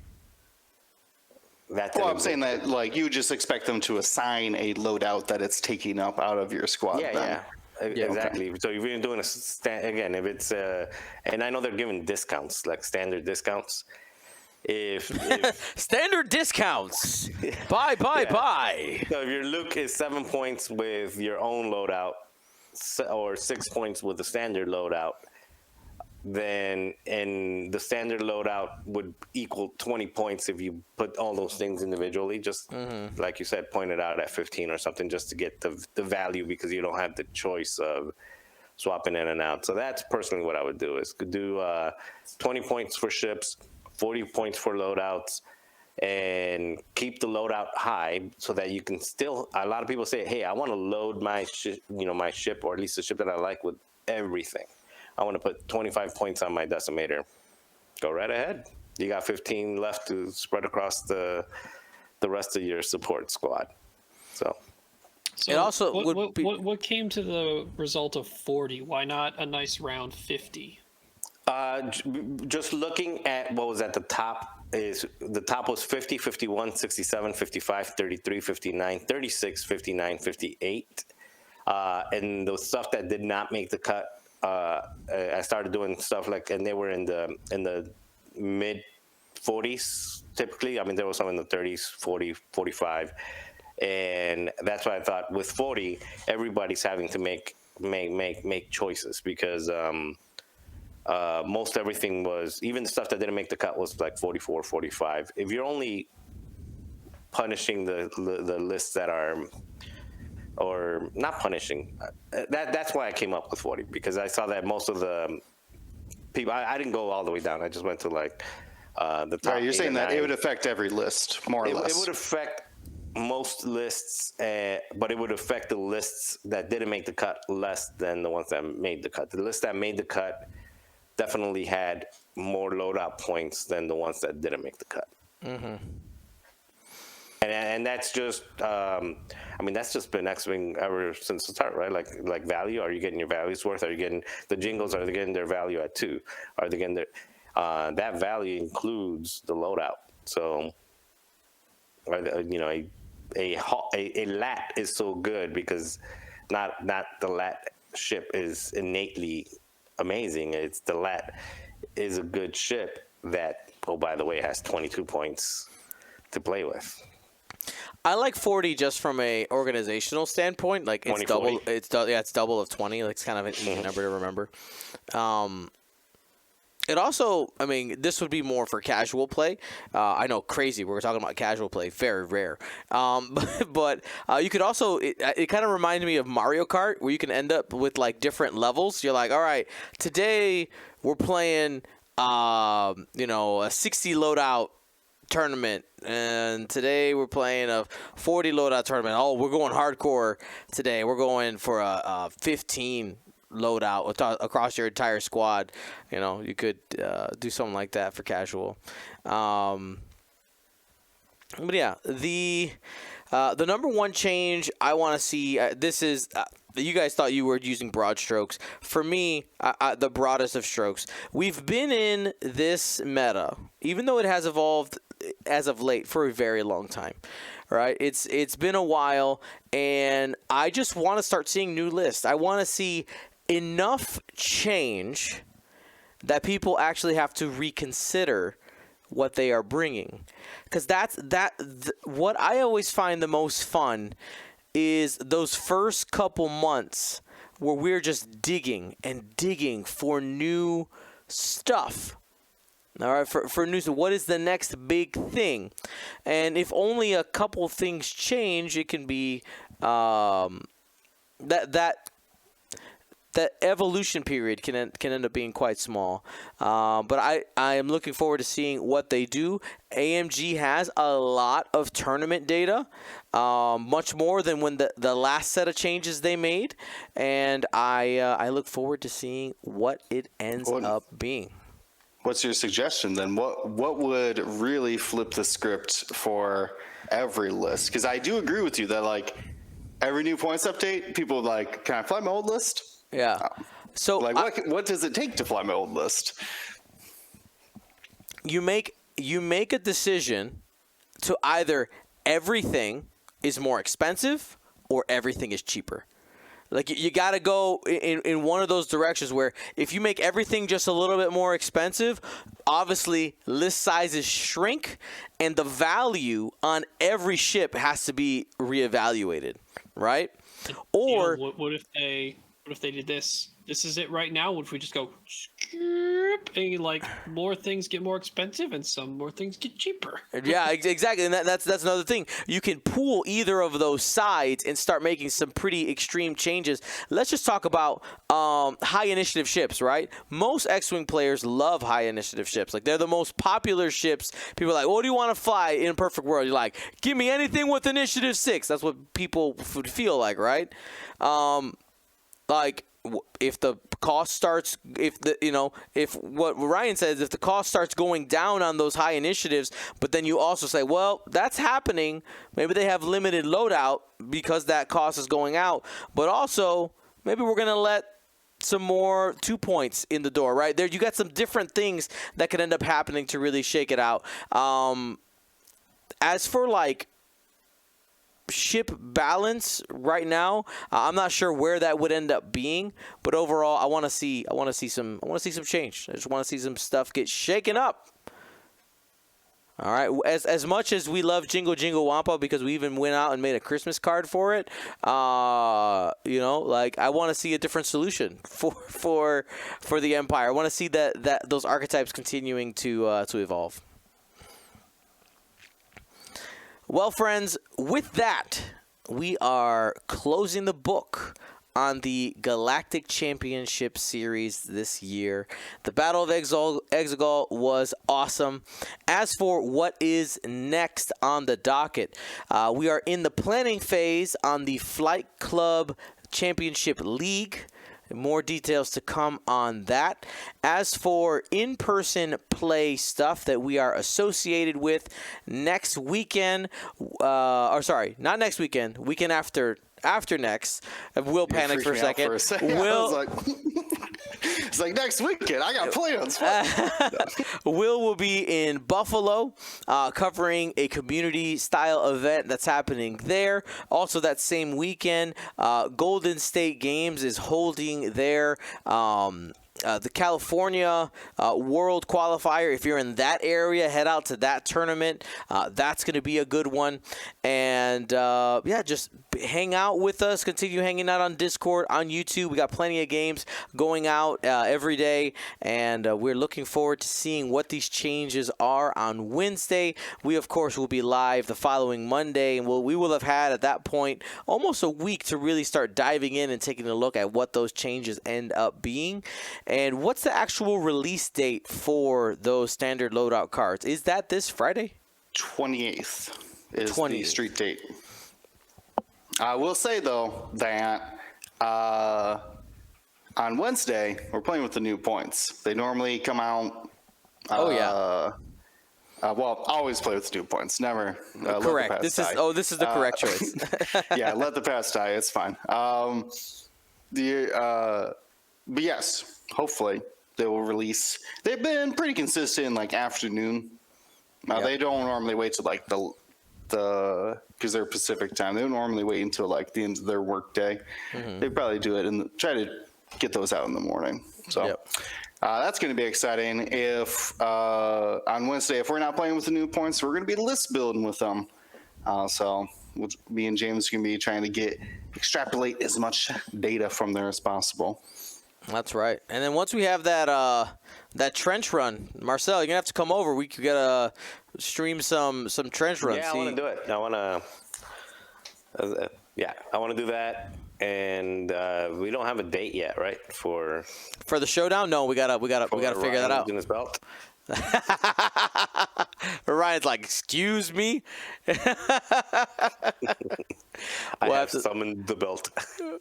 I'm saying that like you just expect them to assign a loadout that it's taking up out of your squad. Yeah, exactly. Okay. So if you're doing if it's and I know they're giving discounts, like standard discounts. If standard discounts, buy. So if your Luke is 7 points with your own loadout, or 6 points with the standard loadout, then and the standard loadout would equal 20 points if you put all those things individually, just like you said, point it out at 15 or something, just to get the value, because you don't have the choice of swapping in and out. So that's personally what I would do, is could do 20 points for ships, 40 points for loadouts, and keep the loadout high so that you can still, a lot of people say, hey, I want to load my my ship, or at least the ship that I like, with everything. I want to put 25 points on my decimator. Go right ahead. You got 15 left to spread across the rest of your support squad. So it also what came to the result of 40? Why not a nice round 50? Just looking at what was at the top, the top was 50, 51, 67, 55, 33, 59, 36, 59, 58. And the stuff that did not make the cut, I started doing stuff like, and they were in the mid 40s typically. I mean, there was some in the 30s, 40, 45, and that's why I thought with 40, everybody's having to make choices, because most everything was, even the stuff that didn't make the cut was like 44, 45. If you're only punishing the lists that are, or not punishing, that's why I came up with 40, because I saw that most of the people, I didn't go all the way down. I just went to like the top. Right, you're saying that it would affect every list, more or less. It would affect most lists, but it would affect the lists that didn't make the cut less than the ones that made the cut. The list that made the cut definitely had more loadout points than the ones that didn't make the cut. Mm-hmm. And that's just, that's just been X-Wing ever since the start, right? Like value, are you getting your value's worth? Are you getting the jingles? Are they getting their value at 2? Are they getting their, that value includes the loadout. So, a LAT is so good because not the LAT ship is innately amazing. It's the LAT is a good ship that, oh, by the way, has 22 points to play with. I like 40 just from a organizational standpoint. Like it's double. It's double of 20. Like it's kind of an easy number to remember. It also, this would be more for casual play. I know, crazy. We're talking about casual play, very rare. But you could also, it kind of reminds me of Mario Kart, where you can end up with like different levels. You're like, all right, today we're playing, a 60 loadout tournament, and today we're playing a 40 loadout tournament. Oh, we're going hardcore today. We're going for a 15 loadout across your entire squad. You could do something like that for casual. But yeah, the number one change I want to see, this is you guys thought you were using broad strokes. For me, the broadest of strokes. We've been in this meta, even though it has evolved as of late, for a very long time. Right? It's been a while, and I just want to start seeing new lists. I want to see enough change that people actually have to reconsider what they are bringing, because what I always find the most fun is those first couple months where we're just digging and digging for new stuff. All right, for news, what is the next big thing? And if only a couple things change, it can be that evolution period can end up being quite small. But I am looking forward to seeing what they do. AMG has a lot of tournament data, much more than when the last set of changes they made, and I look forward to seeing what it ends up being. What's your suggestion then? What would really flip the script for every list? Because I do agree with you that like every new points update, people like, can I fly my old list? Yeah. So like, what does it take to fly my old list? You make a decision to either everything is more expensive or everything is cheaper. Like you got to go in one of those directions where if you make everything just a little bit more expensive, obviously list sizes shrink and the value on every ship has to be reevaluated, right? Or what if they did this? This is it right now. What if we just go and like more things get more expensive and some more things get cheaper? Yeah, exactly. And that's another thing. You can pool either of those sides and start making some pretty extreme changes. Let's just talk about high initiative ships, right? Most X-Wing players love high initiative ships. Like they're the most popular ships. People are like, what do you want to fly in a perfect world? You're like, give me anything with initiative 6. That's what people would feel like, right? Like if the cost starts, if what Ryan says, if the cost starts going down on those high initiatives, but then you also say, well, that's happening. Maybe they have limited loadout because that cost is going out, but also maybe we're going to let some more 2 points in the door, right? There, you got some different things that could end up happening to really shake it out. As for like ship balance right now, I'm not sure where that would end up being, but overall I want to see some change. I just want to see some stuff get shaken up. All right, as much as we love Jingle Jingle Wampa because we even went out and made a Christmas card for it, like I want to see a different solution for the Empire. I want to see that those archetypes continuing to evolve. Well, friends, with that, we are closing the book on the Galactic Championship Series this year. The Battle of Exegol was awesome. As for what is next on the docket, we are in the planning phase on the Flight Club Championship League. More details to come on that. As for in-person play stuff that we are associated with next weekend, not next weekend, weekend after next. Will panic for a second. Will, it's like next weekend. I got plans. Will be in Buffalo, covering a community-style event that's happening there. Also, that same weekend, Golden State Games is holding their the California World Qualifier. If you're in that area, head out to that tournament. That's going to be a good one. And just hang out with us. Continue hanging out on Discord, on YouTube. We got plenty of games going out every day. And we're looking forward to seeing what these changes are on Wednesday. We, of course, will be live the following Monday. And we will have had, at that point, almost a week to really start diving in and taking a look at what those changes end up being. And what's the actual release date for those standard loadout cards? Is that this Friday? 28th is the street date. I will say, though, that on Wednesday, we're playing with the new points. They normally come out... well, I always play with the new points. Never correct. Let the past die. This is the correct choice. Yeah, let the past die. It's fine. But yes, hopefully they will release. They've been pretty consistent, like afternoon. They don't normally wait till like because they're Pacific time. They don't normally wait until like the end of their work day. Mm-hmm. They probably do it and try to get those out in the morning. So that's going to be exciting. If on Wednesday, if we're not playing with the new points, we're going to be list building with them. So me and James are going to be trying to extrapolate as much data from there as possible. That's right. And then once we have that trench run, Marcel, you're gonna have to come over. We could stream some trench runs. Yeah, I want to do it. I want to. I want to do that. And we don't have a date yet, right? For the showdown? No, we gotta figure that out. In his belt. Ryan's like, excuse me. I have summoned the belt.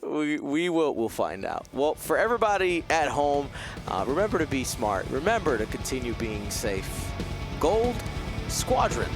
We'll find out. Well, for everybody at home, remember to be smart. Remember to continue being safe. Gold Squadron.